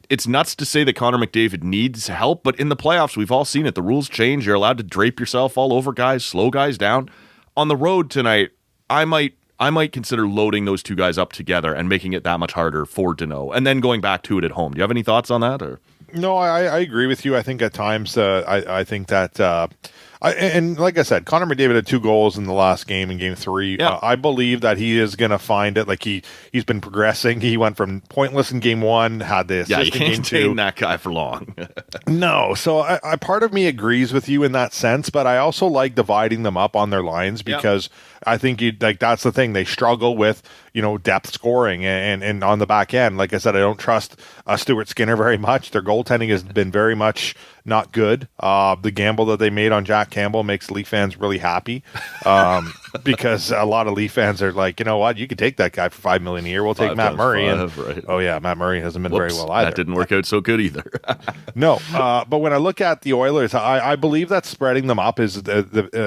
S3: it's nuts to say that Connor McDavid needs help, but in the playoffs, we've all seen it. The rules change. You're allowed to drape yourself all over guys, slow guys down. On the road tonight, I might consider loading those two guys up together and making it that much harder for Deneau, and then going back to it at home. Do you have any thoughts on that? Or
S1: no, I agree with you. I think at times, I think that, and like I said, Connor McDavid had 2 goals in the last game in Game 3.
S3: Yeah.
S1: I believe that he is going to find it. Like he's been progressing. He went from pointless in Game 1, had the assist in Game 2.
S3: You can't contain that guy for long.
S1: No, so I part of me agrees with you in that sense, but I also like dividing them up on their lines because I think that's the thing. They struggle with depth scoring and on the back end. Like I said, I don't trust Stuart Skinner very much. Their goaltending has been very much not good. The gamble that they made on Jack Campbell makes Leaf fans really happy because a lot of Leaf fans are like, you know what, you could take that guy for $5 million a year. We'll take Matt Murray.
S3: Right.
S1: Oh yeah, Matt Murray hasn't been very well either.
S3: That didn't work out so good either.
S1: No, but when I look at the Oilers, I believe that spreading them up is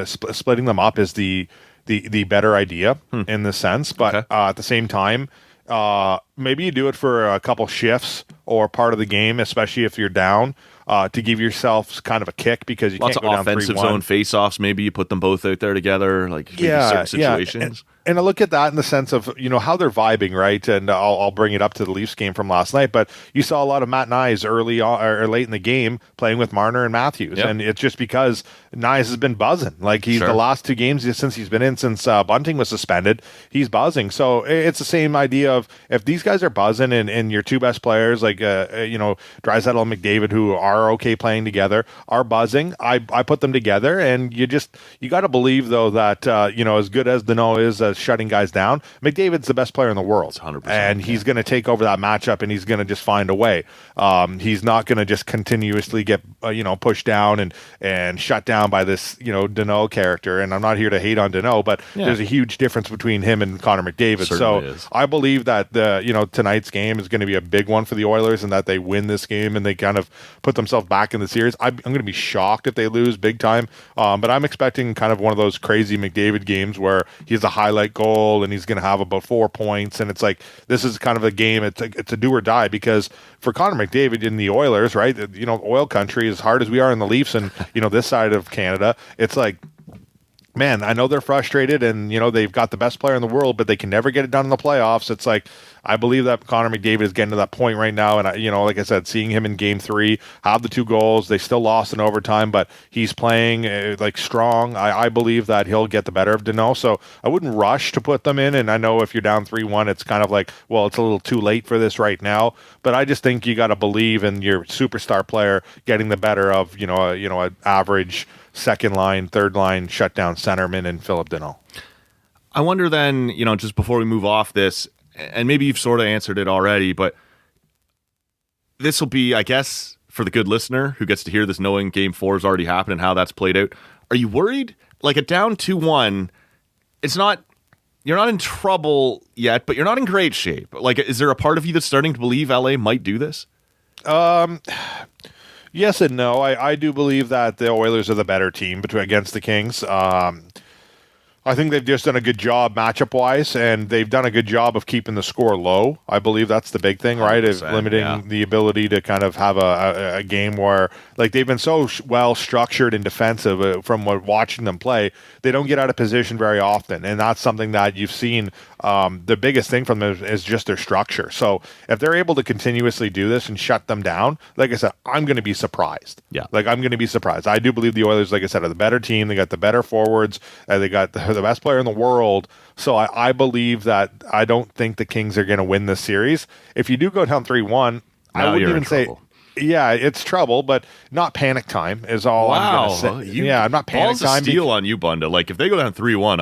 S1: splitting them up is the better idea in this sense. But at the same time, maybe you do it for a couple shifts or part of the game, especially if you're down, to give yourself kind of a kick because you
S3: Lots
S1: can't go down 3-1.
S3: Lots of offensive zone face-offs. Maybe you put them both out there together, like certain situations.
S1: And I look at that in the sense of, how they're vibing, right? And I'll bring it up to the Leafs game from last night, but you saw a lot of Matt Nyes early on, or late in the game playing with Marner and Matthews. Yep. And it's just because Nyes has been buzzing. Like the last 2 games since he's been in, since Bunting was suspended, he's buzzing. So it's the same idea of if these guys are buzzing and your 2 best players, like, Draisaitl and McDavid, who are okay playing together, are buzzing, I put them together. And you got to believe, though, that, as good as Deneau is shutting guys down, McDavid's the best player in the world.
S3: 100%.
S1: And he's going to take over that matchup, and he's going to just find a way. He's not going to just continuously get, pushed down and shut down by this, Deneau character. And I'm not here to hate on Deneau, but there's a huge difference between him and Connor McDavid.
S3: Certainly
S1: so
S3: is.
S1: I believe that tonight's game is going to be a big one for the Oilers, and that they win this game and they kind of put themselves back in the series. I'm going to be shocked if they lose big time. But I'm expecting kind of one of those crazy McDavid games where he has a highlight goal and he's going to have about 4 points. And it's like, this is kind of a game. It's a do or die, because for Connor McDavid in the Oilers, right? Oil country, as hard as we are in the Leafs and, this side of Canada, it's like, man, I know they're frustrated and, they've got the best player in the world, but they can never get it done in the playoffs. It's like, I believe that Connor McDavid is getting to that point right now. And, like I said, seeing him in game 3, have the 2 goals, they still lost in overtime, but he's playing strong. I believe that he'll get the better of Danault. So I wouldn't rush to put them in. And I know if you're down 3-1, it's kind of like, well, it's a little too late for this right now. But I just think you got to believe in your superstar player getting the better of, an average second line, third line shutdown centerman and Philip Danault.
S3: I wonder then, just before we move off this, and maybe you've sort of answered it already, but this will be, I guess, for the good listener who gets to hear this knowing Game 4 has already happened and how that's played out. Are you worried? Like a down 2-1, you're not in trouble yet, but you're not in great shape. Like, is there a part of you that's starting to believe LA might do this?
S1: Yes and no. I do believe that the Oilers are the better team against the Kings. I think they've just done a good job matchup-wise, and they've done a good job of keeping the score low. I believe that's the big thing, right? Is limiting the ability to kind of have a game where, like, they've been so well structured and defensive from watching them play, they don't get out of position very often, and that's something that you've seen. The biggest thing from them is just their structure. So if they're able to continuously do this and shut them down, like I said, I'm going to be surprised.
S3: Yeah.
S1: Like, I'm going to be surprised. I do believe the Oilers, like I said, are the better team. They got the better forwards. They got the best player in the world. So I believe that I don't think the Kings are going to win this series. If you do go down 3-1, I wouldn't even say... Yeah, it's trouble, but not panic time is all I'm going to say. I'm not panic time.
S3: Steal on you, Bunda. Like, if they go down 3-1,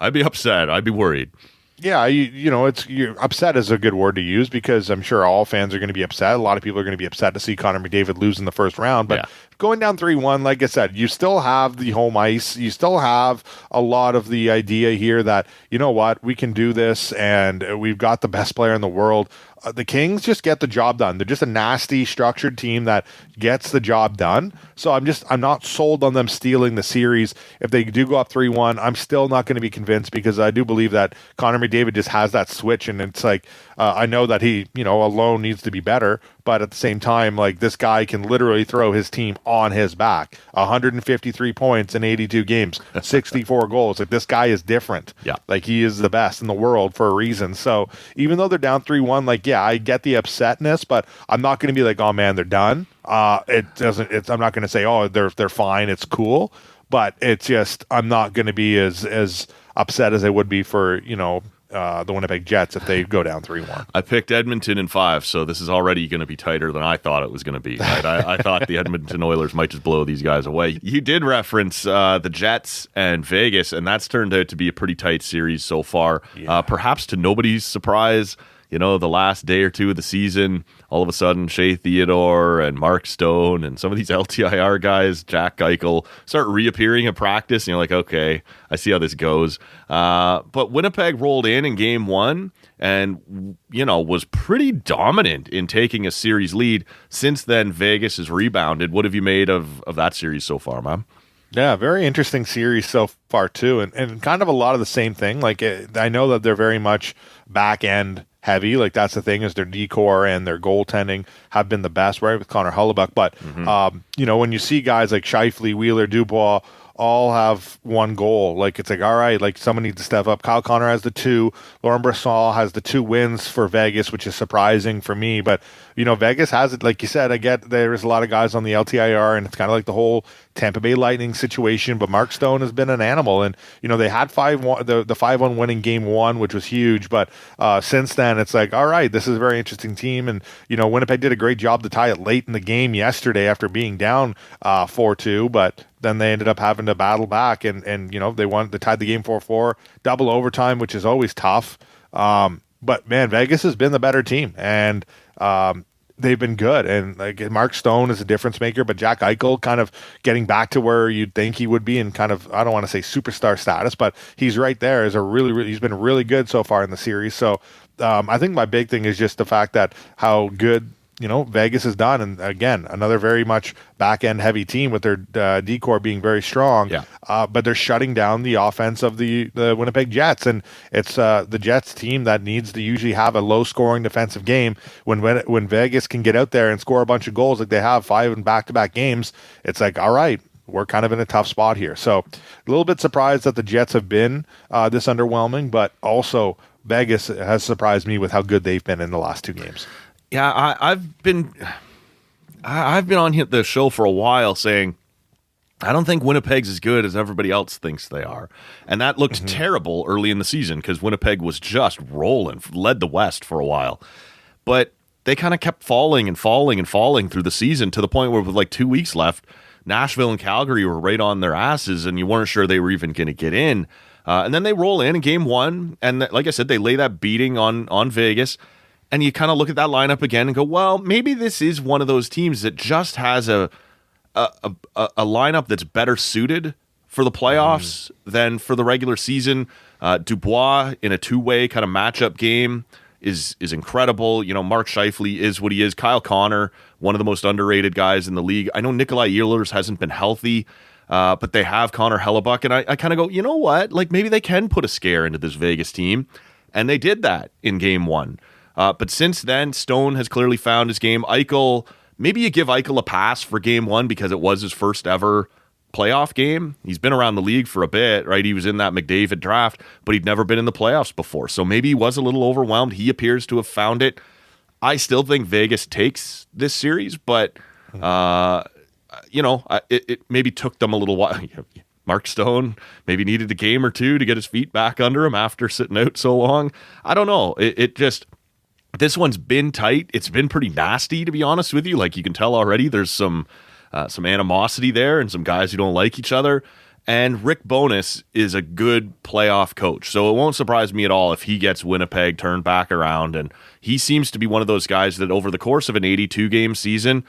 S3: I'd be upset. I'd be worried.
S1: Yeah, you're upset is a good word to use because I'm sure all fans are going to be upset. A lot of people are going to be upset to see Connor McDavid lose in the first round. But going down 3-1, like I said, you still have the home ice. You still have a lot of the idea here that, you know what, we can do this and we've got the best player in the world. The Kings just get the job done. They're just a nasty, structured team that gets the job done. So I'm not sold on them stealing the series. If they do go up 3-1, I'm still not going to be convinced because I do believe that Connor McDavid just has that switch. And it's like, I know that he, alone needs to be better. But at the same time, like, this guy can literally throw his team on his back. 153 points in 82 games, 64 goals. Like, this guy is different.
S3: Yeah.
S1: Like, he is the best in the world for a reason. So even though they're down 3-1, like, yeah, I get the upsetness, but I'm not going to be like, oh man, they're done. I'm not going to say, oh, they're fine. It's cool. But it's just, I'm not going to be as upset as I would be for, the Winnipeg Jets if they go down 3-1.
S3: I picked Edmonton in 5, so this is already going to be tighter than I thought it was going to be. Right? I thought the Edmonton Oilers might just blow these guys away. You did reference the Jets and Vegas, and that's turned out to be a pretty tight series so far. Yeah. Perhaps to nobody's surprise, the last day or two of the season, all of a sudden Shea Theodore and Mark Stone and some of these LTIR guys, Jack Eichel, start reappearing at practice. And you're like, okay, I see how this goes. But Winnipeg rolled in Game 1 and, was pretty dominant in taking a series lead. Since then, Vegas has rebounded. What have you made of that series so far, man?
S1: Yeah, very interesting series so far, too. And kind of a lot of the same thing. Like, I know that they're very much back-end heavy. Like, that's the thing, is their decor and their goaltending have been the best, right, with Connor Hellebuyck. But, when you see guys like Scheifele, Wheeler, Dubois, all have one goal. Like, it's like, all right, like, someone needs to step up. Kyle Connor has the 2. Lauren Brissell has the 2 wins for Vegas, which is surprising for me. But, Vegas has it. Like you said, I get there's a lot of guys on the LTIR, and it's kind of like the whole Tampa Bay Lightning situation. But Mark Stone has been an animal. And, they had the 5-1 win in Game 1, which was huge. But since then, it's like, all right, this is a very interesting team. And, Winnipeg did a great job to tie it late in the game yesterday after being down 4-2. But then they ended up having to battle back, and they tied the game 4-4, double overtime, which is always tough. But man, Vegas has been the better team, and they've been good. And like, Mark Stone is a difference maker, but Jack Eichel kind of getting back to where you'd think he would be in kind of, I don't want to say superstar status, but he's right there. He's been really good so far in the series. So I think my big thing is just the fact that how good Vegas is done. And again, another very much back-end heavy team with their decor being very strong. Yeah. But they're shutting down the offense of the Winnipeg Jets. And it's the Jets team that needs to usually have a low-scoring defensive game. When Vegas can get out there and score a bunch of goals like they have 5 in back-to-back games, it's like, all right, we're kind of in a tough spot here. So a little bit surprised that the Jets have been this underwhelming, but also Vegas has surprised me with how good they've been in the last 2 games.
S3: Yeah, I've been on the show for a while saying I don't think Winnipeg's as good as everybody else thinks they are. And that looked terrible early in the season because Winnipeg was just rolling, led the West for a while. But they kind of kept falling and falling and falling through the season to the point where with like 2 weeks left, Nashville and Calgary were right on their asses and you weren't sure they were even going to get in. And then they roll in game 1. And like I said, they lay that beating on Vegas. And you kind of look at that lineup again and go, well, maybe this is one of those teams that just has a lineup that's better suited for the playoffs than for the regular season. Dubois in a 2-way kind of matchup game is incredible. You know, Mark Scheifele is what he is. Kyle Connor, one of the most underrated guys in the league. I know Nikolai Ehlers hasn't been healthy, but they have Connor Hellebuck, and I kind of go, you know what? Like maybe they can put a scare into this Vegas team, and they did that in game 1. But since then, Stone has clearly found his game. Eichel, maybe you give Eichel a pass for game 1 because it was his first ever playoff game. He's been around the league for a bit, right? He was in that McDavid draft, but he'd never been in the playoffs before. So maybe he was a little overwhelmed. He appears to have found it. I still think Vegas takes this series, but, it maybe took them a little while. Mark Stone maybe needed a game or 2 to get his feet back under him after sitting out so long. I don't know. This one's been tight. It's been pretty nasty, to be honest with you. Like you can tell already, there's some animosity there and some guys who don't like each other. And Rick Bowness is a good playoff coach, so it won't surprise me at all if he gets Winnipeg turned back around. And he seems to be one of those guys that over the course of an 82-game season,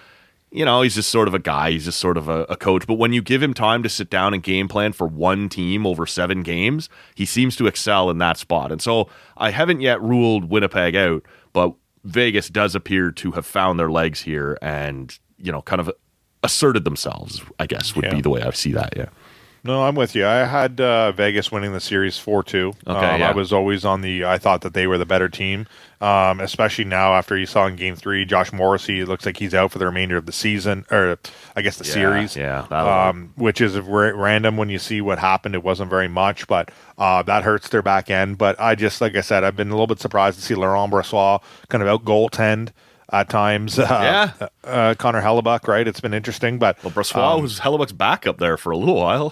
S3: he's just sort of a guy. He's just sort of a coach. But when you give him time to sit down and game plan for one team over 7 games, he seems to excel in that spot. And so I haven't yet ruled Winnipeg out, but Vegas does appear to have found their legs here and, kind of asserted themselves, I guess, would be the way I see that, yeah.
S1: No, I'm with you. I had Vegas winning the series 4-2.
S3: Okay, yeah.
S1: I was always I thought that they were the better team, especially now after you saw in Game 3, Josh Morrissey, it looks like he's out for the remainder of the season, or I guess the series.
S3: Yeah.
S1: Which is random when you see what happened. It wasn't very much, but that hurts their back end. But like I said, I've been a little bit surprised to see Laurent Brossoit kind of out goaltend at times. Connor Hellebuck, right? It's been interesting, but
S3: Brossoit was Hellebuck's backup there for a little while.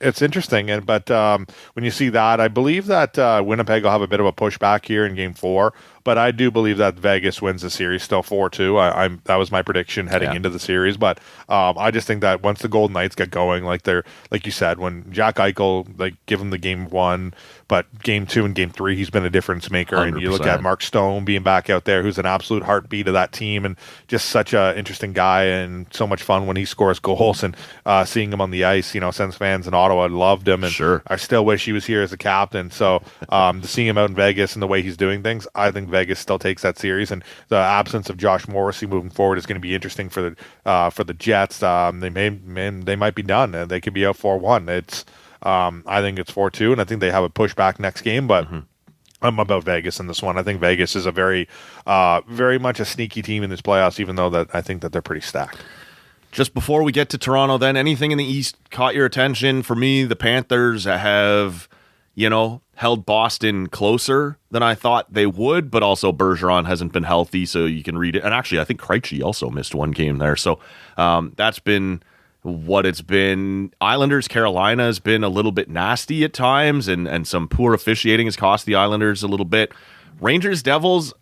S1: It's interesting. But when you see that, I believe that Winnipeg will have a bit of a pushback here in Game 4. But I do believe that Vegas wins the series still 4-2. That was my prediction heading into the series. But I just think that once the Golden Knights get going, like you said, when Jack Eichel, give him the Game 1, but Game 2 and Game 3, he's been a difference maker. 100%. And you look at Mark Stone being back out there, who's an absolute heartbeat of that team, and just such an interesting guy and so much fun when he scores goals. And seeing him on the ice, Sens fans in Ottawa loved him, and
S3: sure.
S1: I still wish he was here as a captain. So to see him out in Vegas and the way he's doing things, I think Vegas still takes that series, and the absence of Josh Morrissey moving forward is going to be interesting for the Jets. They might be done. They could be out 4-1. I think it's 4-2, and I think they have a pushback next game, but I'm about Vegas in this one. I think Vegas is a very much a sneaky team in this playoffs, even though that I think that they're pretty stacked.
S3: Just before we get to Toronto, then, anything in the East caught your attention? For me, the Panthers have, held Boston closer than I thought they would, but also Bergeron hasn't been healthy, so you can read it. And actually, I think Krejci also missed one game there. So that's been what it's been. Islanders, Carolina has been a little bit nasty at times, and some poor officiating has cost the Islanders a little bit. Rangers, Devils,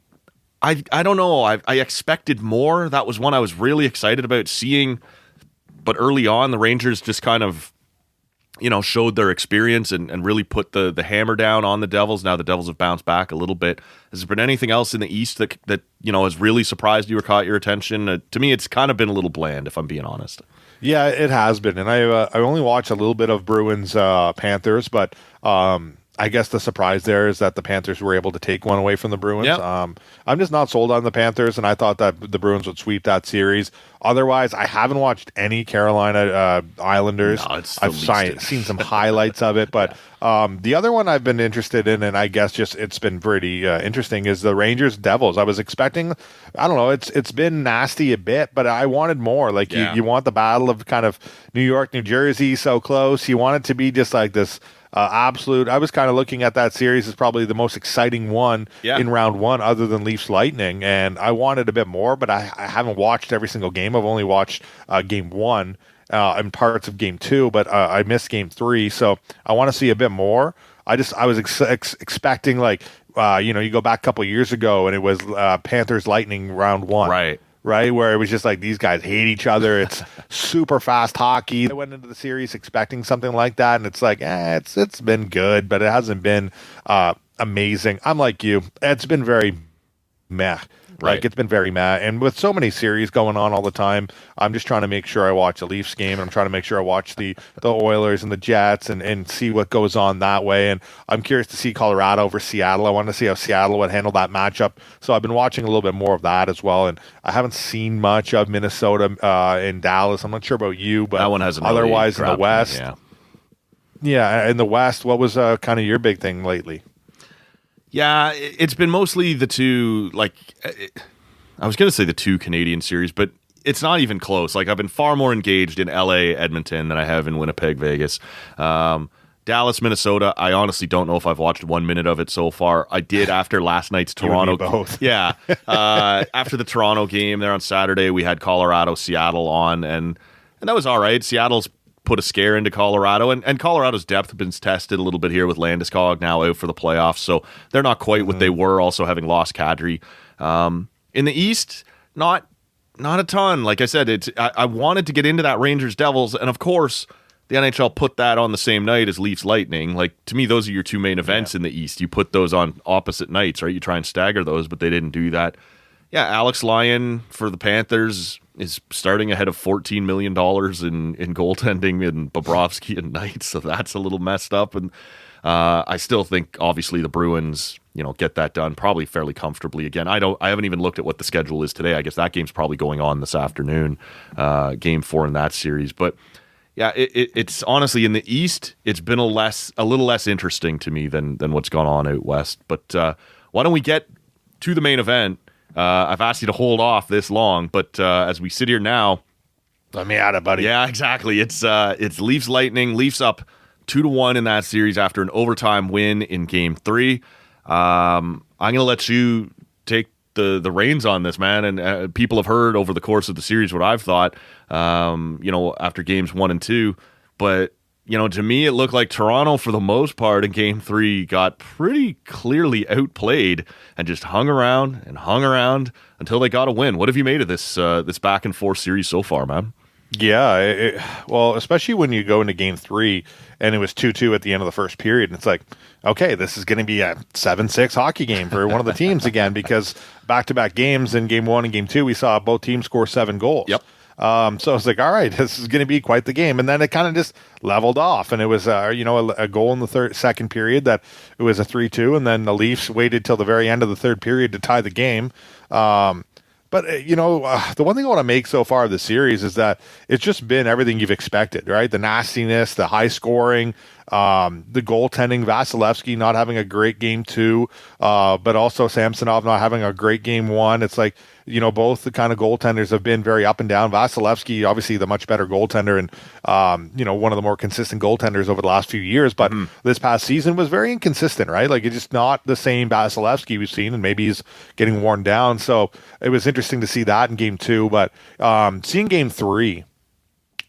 S3: I don't know. I expected more. That was one I was really excited about seeing. But early on, the Rangers just kind of, showed their experience and really put the hammer down on the Devils. Now the Devils have bounced back a little bit. Has there been anything else in the East that has really surprised you or caught your attention? To me, it's kind of been a little bland, if I'm being honest.
S1: Yeah, it has been. And I only watched a little bit of Bruins Panthers, but I guess the surprise there is that the Panthers were able to take one away from the Bruins.
S3: Yep.
S1: I'm just not sold on the Panthers, and I thought that the Bruins would sweep that series. Otherwise, I haven't watched any Carolina Islanders.
S3: No, it's
S1: I've seen some highlights of it, but the other one I've been interested in, and I guess just it's been pretty interesting, is the Rangers Devils. I was expecting, I don't know, it's been nasty a bit, but I wanted more. Like you want the battle of kind of New York, New Jersey, so close. You want it to be just like this. Absolute. I was kind of looking at that series as probably the most exciting one in round one, other than Leafs Lightning, and I wanted a bit more, but I haven't watched every single game. I've only watched game one and parts of game two, but I missed game three, so I want to see a bit more. I was expecting like you go back a couple of years ago and it was Panthers Lightning round one, right? Where it was just like these guys hate each other. It's super fast hockey. I went into the series expecting something like that, and it's like, it's been good, but it hasn't been amazing. I'm like you. It's been very meh. Like, it's been very meh. And with so many series going on all the time, I'm just trying to make sure I watch a Leafs game, and I'm trying to make sure I watch the Oilers and the Jets and see what goes on that way. And I'm curious to see Colorado over Seattle. I want to see how Seattle would handle that matchup. So I've been watching a little bit more of that as well. And I haven't seen much of Minnesota and Dallas. I'm not sure about you, but
S3: that one hasn't
S1: otherwise
S3: really
S1: in the West. Yeah, in the West, what was kind of your big thing lately?
S3: Yeah, it's been mostly the two, like, I was going to say the two Canadian series, but it's not even close. Like, I've been far more engaged in LA, Edmonton than I have in Winnipeg, Vegas. Dallas, Minnesota, I honestly don't know if I've watched 1 minute of it so far. I did after last night's Toronto.
S1: Both.
S3: Yeah. After the Toronto game there on Saturday, we had Colorado, Seattle on, and that was all right. Seattle's put a scare into Colorado, and Colorado's depth has been tested a little bit here with Landeskog now out for the playoffs, so they're not quite what they were, also having lost Kadri. In the East, not a ton. Like I said, I wanted to get into that Rangers Devils, and of course, the NHL put that on the same night as Leafs Lightning. Like, to me, those are your two main events in the East. You put those on opposite nights, right? You try and stagger those, but they didn't do that. Yeah, Alex Lyon for the Panthers is starting ahead of $14 million in goaltending and Bobrovsky and Knight, so that's a little messed up. And I still think, obviously, the Bruins, get that done probably fairly comfortably. Again, I haven't even looked at what the schedule is today. I guess that game's probably going on this afternoon, game 4 in that series. But yeah, it's honestly in the East, it's been a little less interesting to me than what's gone on out West. But why don't we get to the main event? I've asked you to hold off this long, but as we sit here now,
S1: let me at it, buddy.
S3: Yeah, exactly. It's Leafs Lightning. Leafs up 2-1 in that series after an overtime win in Game 3. I'm going to let you take the reins on this, man. And people have heard over the course of the series what I've thought, after games 1 and 2. But, to me, it looked like Toronto, for the most part, in Game 3 got pretty clearly outplayed and just hung around until they got a win. What have you made of this back and forth series so far, man?
S1: Yeah, well, especially when you go into Game 3 and it was 2-2 at the end of the first period, and it's like, okay, this is going to be a 7-6 hockey game for one of the teams again, because back-to-back games in Game 1 and Game 2, we saw both teams score 7 goals.
S3: Yep.
S1: So it's like, all right, this is going to be quite the game. And then it kind of just leveled off, and it was, a goal in the second period that it was a 3-2, and then the Leafs waited till the very end of the third period to tie the game. But, the one thing I want to make so far of the series is that it's just been everything you've expected, right? The nastiness, the high scoring, the goaltending, Vasilevsky not having a great Game 2, but also Samsonov not having a great Game 1. It's like, both the kind of goaltenders have been very up and down. Vasilevsky, obviously the much better goaltender and, one of the more consistent goaltenders over the last few years. But this past season was very inconsistent, right? Like, it's just not the same Vasilevsky we've seen, and maybe he's getting worn down. So it was interesting to see that in Game 2. But seeing Game 3,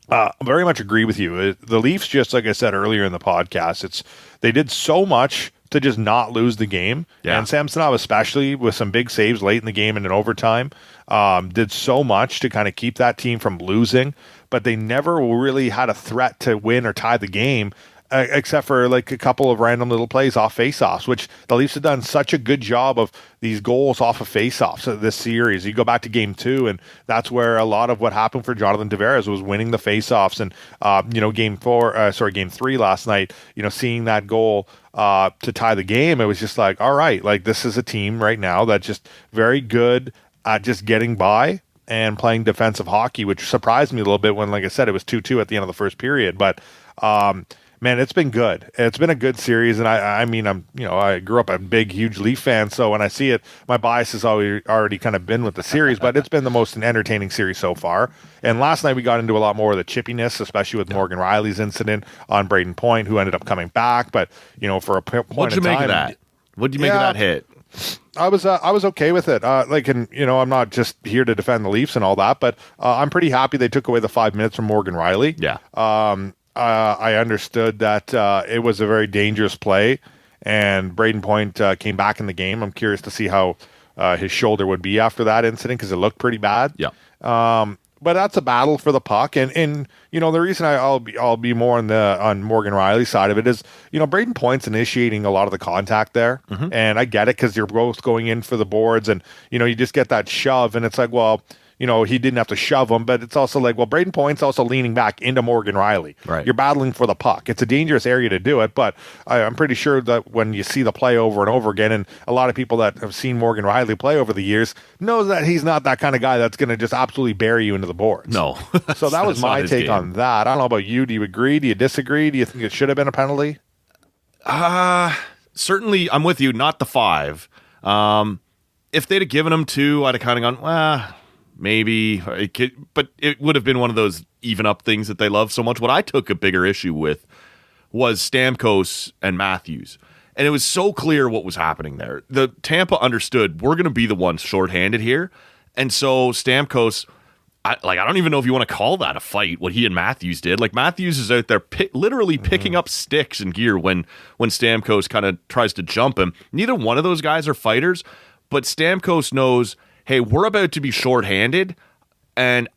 S1: I very much agree with you. The Leafs, just like I said earlier in the podcast, they did so much to just not lose the game. Yeah. And Samsonov, especially with some big saves late in the game and in overtime, did so much to kind of keep that team from losing, but they never really had a threat to win or tie the game. except for like a couple of random little plays off faceoffs, which the Leafs have done such a good job of these goals off of faceoffs this series. You go back to game 2, and that's where a lot of what happened for Jonathan Tavares was winning the faceoffs. And game 3 last night, seeing that goal to tie the game, it was just like, all right, like this is a team right now that's just very good at just getting by and playing defensive hockey, which surprised me a little bit when, like I said, it was 2-2 at the end of the first period. But man, it's been good. It's been a good series, and I grew up a big, huge Leaf fan, so when I see it, my bias has already kind of been with the series, but it's been the most entertaining series so far. And last night we got into a lot more of the chippiness, especially with Morgan Riley's incident on Braden Point, who ended up coming back. But for a point
S3: what'd you
S1: in time,
S3: make of that? What'd you make of that hit?
S1: I was okay with it. I'm not just here to defend the Leafs and all that, but I'm pretty happy they took away the 5 minutes from Morgan Riley.
S3: Yeah.
S1: I understood that it was a very dangerous play, and Braden Point came back in the game. I'm curious to see how his shoulder would be after that incident because it looked pretty bad.
S3: Yeah.
S1: But that's a battle for the puck, and the reason I'll be more on Morgan Riley's side of it is Braden Point's initiating a lot of the contact there, and I get it because you're both going in for the boards, and you just get that shove, and it's like, well, he didn't have to shove him, but it's also like, well, Braden Point's also leaning back into Morgan Riley.
S3: Right.
S1: You're battling for the puck. It's a dangerous area to do it, but I'm pretty sure that when you see the play over and over again, and a lot of people that have seen Morgan Riley play over the years knows that he's not that kind of guy that's going to just absolutely bury you into the boards.
S3: No.
S1: So that was my take on that. I don't know about you. Do you agree? Do you disagree? Do you think it should have been a penalty?
S3: Certainly, I'm with you. Not the 5. If they'd have given him 2, I'd have kind of gone, maybe, but it would have been one of those even up things that they love so much. What I took a bigger issue with was Stamkos and Matthews. And it was so clear what was happening there. The Tampa understood we're going to be the ones shorthanded here. And so Stamkos, I don't even know if you want to call that a fight, what he and Matthews did. Like Matthews is out there literally picking up sticks and gear when Stamkos kind of tries to jump him. Neither one of those guys are fighters, but Stamkos knows, hey, we're about to be shorthanded, and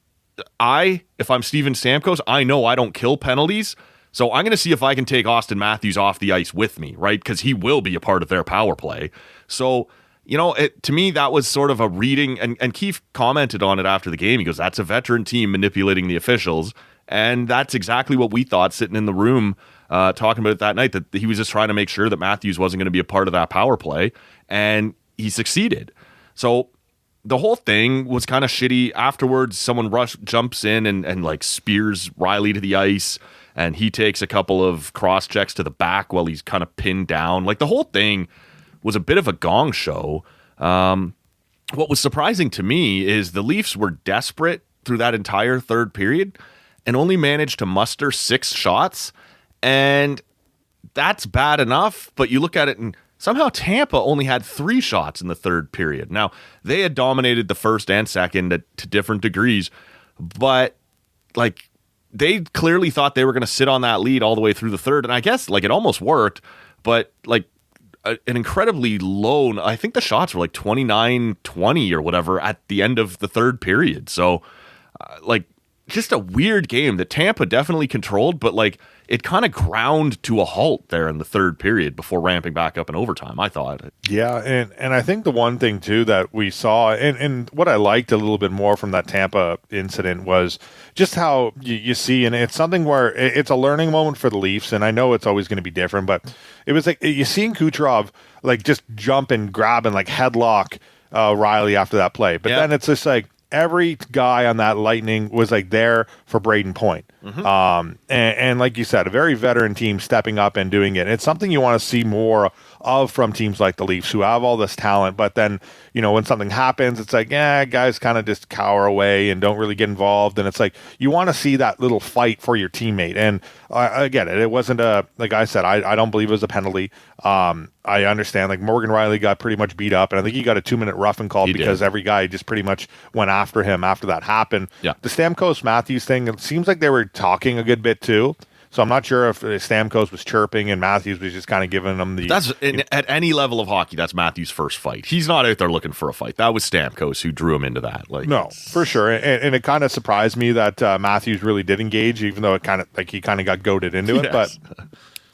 S3: if I'm Steven Stamkos, I know I don't kill penalties, so I'm going to see if I can take Austin Matthews off the ice with me, right? Because he will be a part of their power play. So, to me, that was sort of a reading, and Keefe commented on it after the game. He goes, that's a veteran team manipulating the officials, and that's exactly what we thought sitting in the room talking about it that night, that he was just trying to make sure that Matthews wasn't going to be a part of that power play, and he succeeded. So the whole thing was kind of shitty. Afterwards, someone jumps in and like spears Riley to the ice, and he takes a couple of cross checks to the back while he's kind of pinned down. Like the whole thing was a bit of a gong show. What was surprising to me is the Leafs were desperate through that entire third period and only managed to muster 6 shots. And that's bad enough, but you look at it and somehow Tampa only had 3 shots in the third period. Now, they had dominated the first and second to different degrees, but like they clearly thought they were going to sit on that lead all the way through the third, and I guess like it almost worked, but like an incredibly low, I think the shots were like 29-20 or whatever at the end of the third period. So like just a weird game that Tampa definitely controlled, but like it kind of ground to a halt there in the third period before ramping back up in overtime, I thought.
S1: Yeah, and I think the one thing, too, that we saw, and what I liked a little bit more from that Tampa incident was just how you see, and it's something where it's a learning moment for the Leafs, and I know it's always going to be different, but it was like you seeing Kucherov like just jump and grab and like headlock Riley after that play. But then it's just like every guy on that Lightning was like there for Braden Point. And like you said, a very veteran team stepping up and doing it. It's something you want to see more of from teams like the Leafs who have all this talent, but then, when something happens, it's like, guys kind of just cower away and don't really get involved. And it's like, you want to see that little fight for your teammate. And I get it. It wasn't like I said, I don't believe it was a penalty. I understand, like Morgan Riley got pretty much beat up, and I think he got a 2-minute roughing call because every guy just pretty much went after him after that happened. Yeah. The Stamkos Matthews thing, it seems like they were talking a good bit too. So I'm not sure if Stamkos was chirping and Matthews was just kind of giving him the...
S3: At any level of hockey, that's Matthews' first fight. He's not out there looking for a fight. That was Stamkos who drew him into that.
S1: No, for sure. And it kind of surprised me that Matthews really did engage, even though it kind of like he kind of got goaded into it. But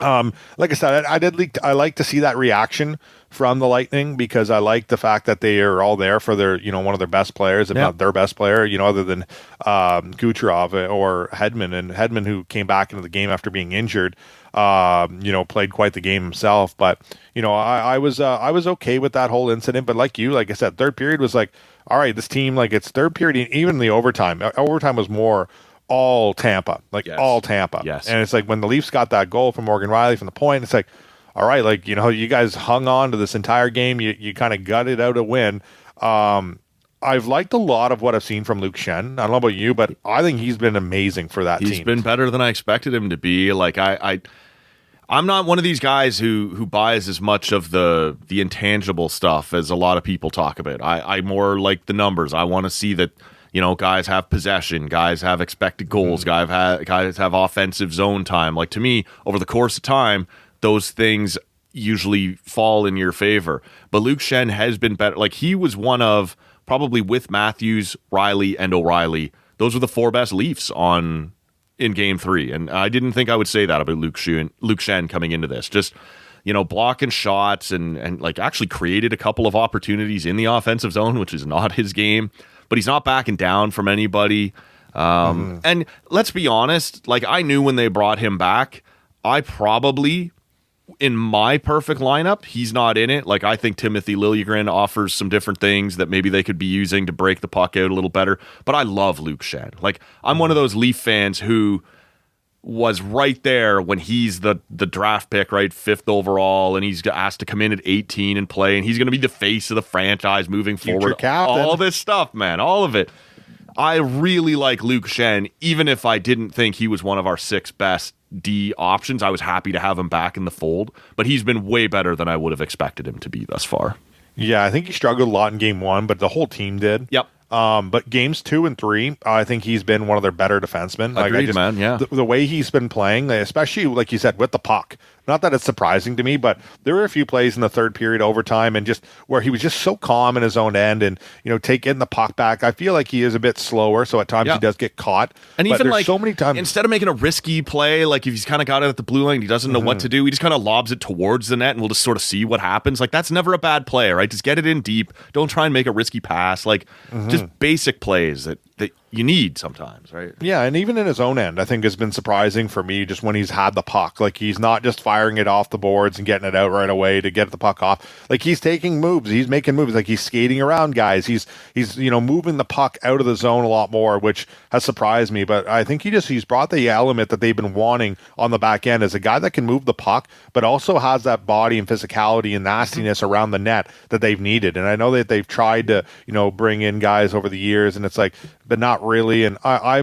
S1: Like I said, I like to see that reaction from the Lightning because I like the fact that they are all there for their, one of their best players, if not their best player, other than Kucherov or Hedman. And Hedman, who came back into the game after being injured, played quite the game himself. But, I was okay with that whole incident. But like I said, third period was like, all right, this team, like it's third period, even the overtime. Overtime was more all Tampa, all Tampa.
S3: Yes.
S1: And it's like when the Leafs got that goal from Morgan Riley from the point, it's like, all right, you guys hung on to this entire game. You kind of gutted out a win. I've liked a lot of what I've seen from Luke Schenn. I don't know about you, but I think he's been amazing for that team.
S3: He's been better than I expected him to be. Like I'm not one of these guys who buys as much of the intangible stuff as a lot of people talk about. I more like the numbers. I want to see that, guys have possession, guys have expected goals, guys have offensive zone time. Like, to me, over the course of time, those things usually fall in your favor. But Luke Schenn has been better. Like, he was one of, probably with Matthews, Riley, and O'Reilly, those were the four best Leafs in Game 3. And I didn't think I would say that about Luke Schenn coming into this. Just, blocking shots and like actually created a couple of opportunities in the offensive zone, which is not his game. But he's not backing down from anybody. And let's be honest, like, I knew when they brought him back, I probably, in my perfect lineup, he's not in it. Like, I think Timothy Liljegren offers some different things that maybe they could be using to break the puck out a little better. But I love Luke Schenn. Like, I'm one of those Leaf fans who was right there when he's the draft pick, right, 5th overall, and he's asked to come in at 18 and play, and he's going to be the face of the franchise moving forward.
S1: Captain.
S3: All this stuff, man, all of it. I really like Luke Schenn, even if I didn't think he was one of our 6 best D options. I was happy to have him back in the fold, but he's been way better than I would have expected him to be thus far.
S1: Yeah, I think he struggled a lot in Game 1, but the whole team did.
S3: Yep.
S1: But games 2 and 3, I think he's been one of their better defensemen.
S3: Agreed, man. Yeah.
S1: The way he's been playing, especially like you said with the puck. Not that it's surprising to me, but there were a few plays in the third period overtime and just where he was just so calm in his own end and getting the puck back. I feel like he is a bit slower, so at times he does get caught.
S3: And
S1: but
S3: even like
S1: so many times,
S3: instead of making a risky play, like if he's kind of got it at the blue line, he doesn't know what to do. He just kind of lobs it towards the net, and we'll just sort of see what happens. Like, that's never a bad play, right? Just get it in deep. Don't try and make a risky pass. Like, just basic plays that you need sometimes, right?
S1: Yeah, and even in his own end, I think has been surprising for me just when he's had the puck. Like, he's not just firing it off the boards and getting it out right away to get the puck off. Like, he's taking moves. He's making moves. Like, he's skating around guys. He's moving the puck out of the zone a lot more, which has surprised me. But I think he's brought the element that they've been wanting on the back end as a guy that can move the puck, but also has that body and physicality and nastiness around the net that they've needed. And I know that they've tried to, bring in guys over the years, and it's like, but not really. And I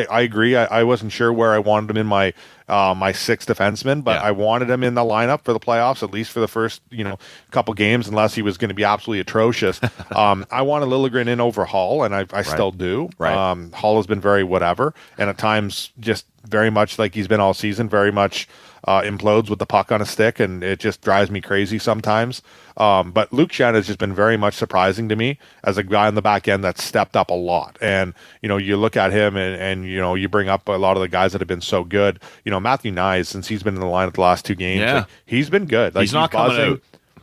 S1: agree. I wasn't sure where I wanted him in my 6th defenseman, but I wanted him in the lineup for the playoffs, at least for the first couple games, unless he was going to be absolutely atrocious. I wanted Liljegren in over Hall, and I still do.
S3: Right.
S1: Hall has been very whatever, and at times just very much like he's been all season, very much implodes with the puck on a stick, and it just drives me crazy sometimes. But Luke Schenn has just been very much surprising to me as a guy on the back end that's stepped up a lot. And, you look at him and you bring up a lot of the guys that have been so good. Matthew Nyes, since he's been in the lineup the last 2 games, like, he's been good. Like,
S3: he's not coming out.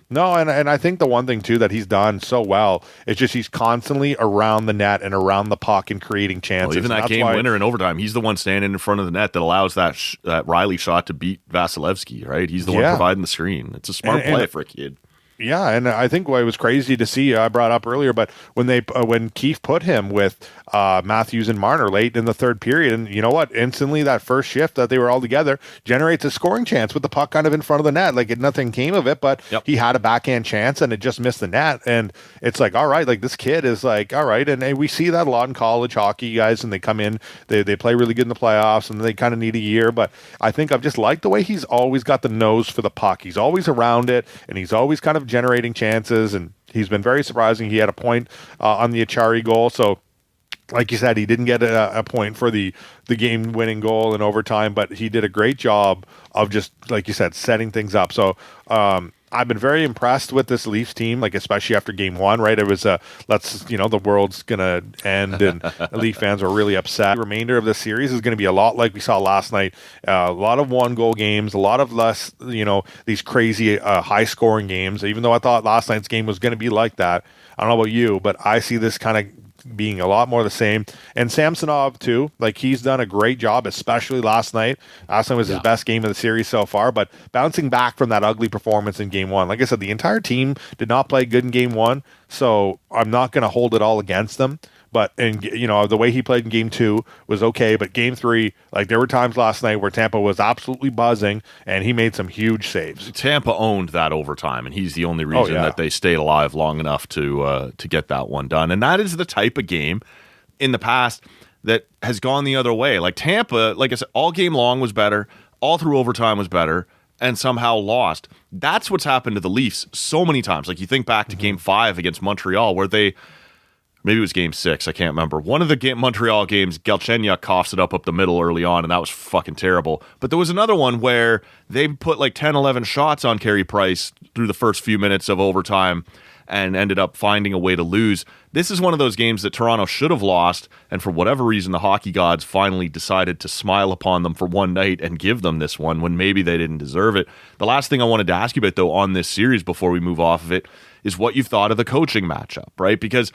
S1: No, and I think the one thing, too, that he's done so well is just he's constantly around the net and around the puck and creating chances.
S3: Well, even that game winner in overtime, he's the one standing in front of the net that allows that Riley shot to beat Vasilevsky, right? He's the one providing the screen. It's a smart play for a kid.
S1: Yeah, and I think what was crazy to see, I brought up earlier, but when Keefe put him with Matthews and Marner late in the third period, and you know what? Instantly, that first shift that they were all together generates a scoring chance with the puck kind of in front of the net. Like, nothing came of it, but he had a backhand chance and it just missed the net. And it's like, all right, like, this kid is like, all right. And we see that a lot in college hockey, guys, and they come in, they play really good in the playoffs, and they kind of need a year. But I think I've just liked the way he's always got the nose for the puck. He's always around it, and he's always kind of generating chances, and he's been very surprising. He had a point on the Achari goal, so like you said, he didn't get a point for the game-winning goal in overtime, but he did a great job of just, like you said, setting things up. So I I've been very impressed with this Leafs team, like especially after game one, right? It was the world's going to end and Leaf fans are really upset. The remainder of the series is going to be a lot like we saw last night. A lot of one-goal games, a lot of less, these crazy high-scoring games, even though I thought last night's game was going to be like that. I don't know about you, but I see this kind of being a lot more the same. And Samsonov too, like he's done a great job, especially last night. Last night was his best game of the series so far, but bouncing back from that ugly performance in game one. Like I said, the entire team did not play good in game one, so I'm not going to hold it all against them. But the way he played in game two was okay. But game three, like there were times last night where Tampa was absolutely buzzing, and he made some huge saves.
S3: Tampa owned that overtime, and he's the only reason that they stayed alive long enough to get that one done. And that is the type of game in the past that has gone the other way. Like Tampa, like I said, all game long was better, all through overtime was better, and somehow lost. That's what's happened to the Leafs so many times. Like you think back to game 5 against Montreal, where maybe it was game 6, I can't remember. One of the Montreal games, Galchenyuk coughs it up the middle early on, and that was fucking terrible. But there was another one where they put like 10, 11 shots on Carey Price through the first few minutes of overtime and ended up finding a way to lose. This is one of those games that Toronto should have lost, and for whatever reason, the hockey gods finally decided to smile upon them for one night and give them this one when maybe they didn't deserve it. The last thing I wanted to ask you about, though, on this series before we move off of it is what you've thought of the coaching matchup, right? Because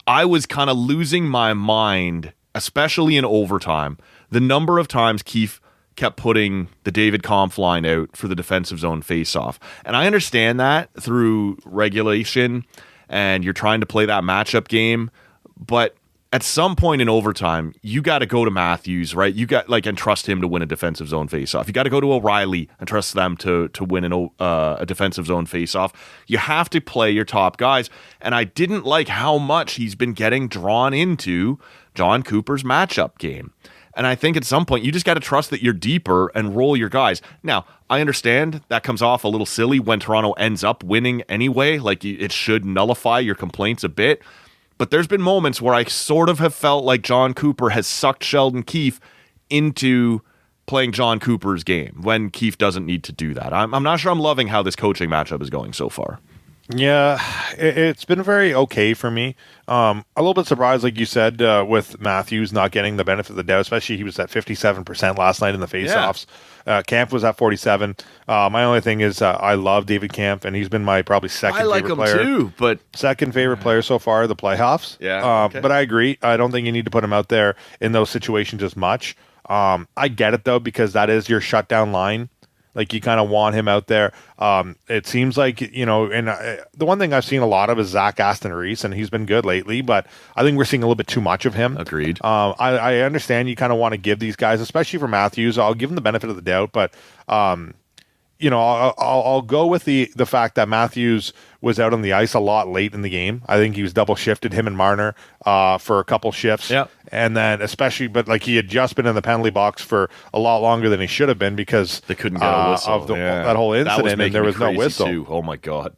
S3: I was kind of losing my mind, especially in overtime. The number of times Keefe kept putting the David Kampf line out for the defensive zone faceoff. And I understand that through regulation and you're trying to play that matchup game. But at some point in overtime, you got to go to Matthews, right? You got and trust him to win a defensive zone faceoff. You got to go to O'Reilly and trust them to win a defensive zone faceoff. You have to play your top guys. And I didn't like how much he's been getting drawn into John Cooper's matchup game. And I think at some point, you just got to trust that you're deeper and roll your guys. Now, I understand that comes off a little silly when Toronto ends up winning anyway. Like, it should nullify your complaints a bit. But there's been moments where I sort of have felt like John Cooper has sucked Sheldon Keefe into playing John Cooper's game when Keefe doesn't need to do that. I'm not sure I'm loving how this coaching matchup is going so far.
S1: Yeah, it's been very okay for me. A little bit surprised, like you said, with Matthews not getting the benefit of the doubt, especially he was at 57% last night in the faceoffs. Camp was at 47. My only thing is I love David Camp, and he's been my probably second favorite player. I like him
S3: too, but
S1: second favorite player so far the playoffs.
S3: Yeah, okay.
S1: But I agree. I don't think you need to put him out there in those situations as much. I get it though, because that is your shutdown line. Like, you kind of want him out there. It seems like, and the one thing I've seen a lot of is Zach Aston Reese, and he's been good lately, but I think we're seeing a little bit too much of him.
S3: Agreed.
S1: I understand you kind of want to give these guys, especially for Matthews, I'll give him the benefit of the doubt, but I'll go with the fact that Matthews was out on the ice a lot late in the game. I think he was double shifted, him and Marner, for a couple shifts.
S3: Yeah.
S1: And then but he had just been in the penalty box for a lot longer than he should have been because
S3: they couldn't get a whistle
S1: of that whole incident, and there was no whistle.
S3: Too. Oh my God.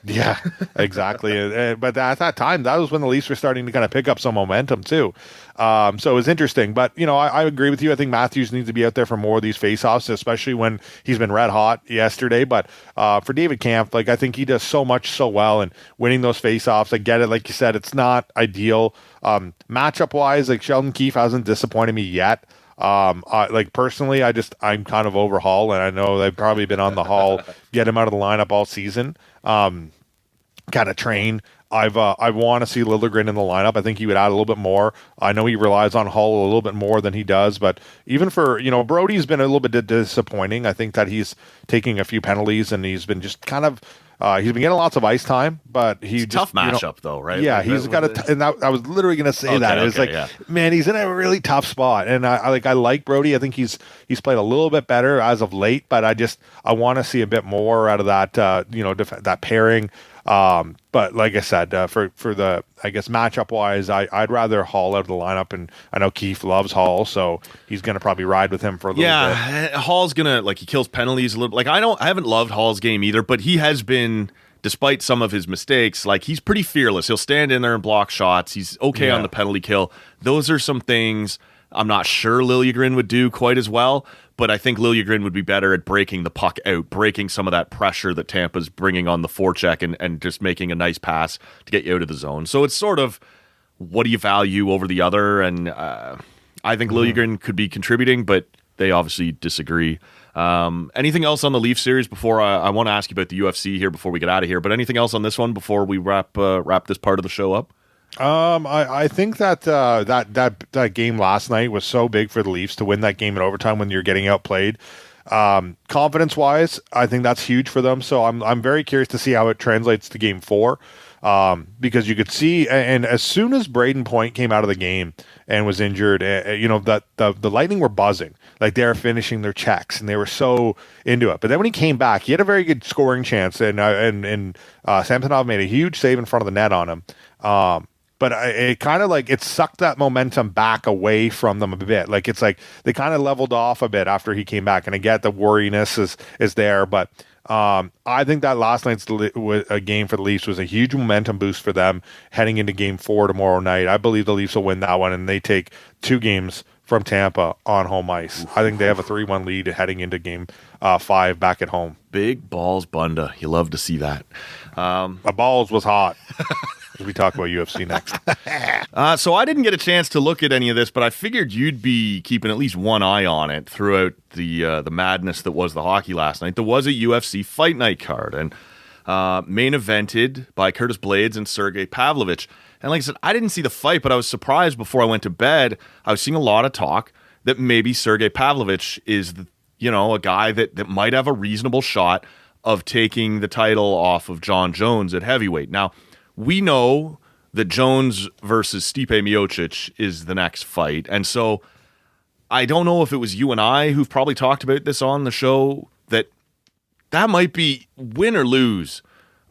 S1: Yeah, exactly. But at that time, that was when the Leafs were starting to kind of pick up some momentum too. So it was interesting. But, I agree with you. I think Matthews needs to be out there for more of these faceoffs, especially when he's been red hot yesterday. But for David Kampf, I think he does so much so well, and winning those faceoffs, I get it. Like you said, it's not ideal. Matchup-wise, Sheldon Keefe hasn't disappointed me yet. Personally, I'm kind of over Hall, and I know they've probably been on the Hall, get him out of the lineup all season. Kind of train. I want to see Liljegren in the lineup. I think he would add a little bit more. I know he relies on Hull a little bit more than he does, but even for, Brody's been a little bit disappointing. I think that he's taking a few penalties, and he's been just kind of he's been getting lots of ice time, but
S3: it's a tough matchup though, right?
S1: Yeah, he's got and I was literally going to say that. It's man, he's in a really tough spot, and I like Brody. I think he's played a little bit better as of late, but I want to see a bit more out of that that pairing. But like I said, for the matchup wise, I'd rather Hall out of the lineup, and I know Keefe loves Hall, so he's gonna probably ride with him for a little bit.
S3: Yeah, Hall's gonna he kills penalties a little. I haven't loved Hall's game either, but he has been, despite some of his mistakes, he's pretty fearless. He'll stand in there and block shots. He's okay on the penalty kill. Those are some things I'm not sure Liljegren would do quite as well, but I think Liljegren would be better at breaking the puck out, breaking some of that pressure that Tampa's bringing on the forecheck and just making a nice pass to get you out of the zone. So it's sort of, what do you value over the other? And I think Liljegren could be contributing, but they obviously disagree. Anything else on the Leaf series before I want to ask you about the UFC here before we get out of here, but anything else on this one before we wrap this part of the show up?
S1: I think that that game last night was so big for the Leafs to win that game in overtime when you're getting outplayed. Confidence wise, I think that's huge for them. So I'm very curious to see how it translates to game 4. Because you could see, and as soon as Braden Point came out of the game and was injured, that the Lightning were buzzing, like they were finishing their checks and they were so into it. But then when he came back, he had a very good scoring chance, and Samsonov made a huge save in front of the net on him. But it kind of like it sucked that momentum back away from them a bit. Like it's like they kind of leveled off a bit after he came back, and I get the worriness is there, but. I think that last night's game for the Leafs was a huge momentum boost for them heading into game 4 tomorrow night. I believe the Leafs will win that one, and they take 2 games from Tampa on home ice. I think they have a 3-1 lead heading into game 5 back at home.
S3: Big balls, Bunda. You love to see that.
S1: My balls was hot. As we talk about UFC next.
S3: So I didn't get a chance to look at any of this, but I figured you'd be keeping at least one eye on it throughout the madness that was the hockey last night. There was a UFC Fight Night card, and main evented by Curtis Blades and Sergei Pavlovich. And like I said, I didn't see the fight, but I was surprised before I went to bed. I was seeing a lot of talk that maybe Sergei Pavlovich is, a guy that might have a reasonable shot of taking the title off of John Jones at heavyweight. Now, we know that Jones versus Stipe Miocic is the next fight. And so I don't know if it was you and I who've probably talked about this on the show, that might be, win or lose,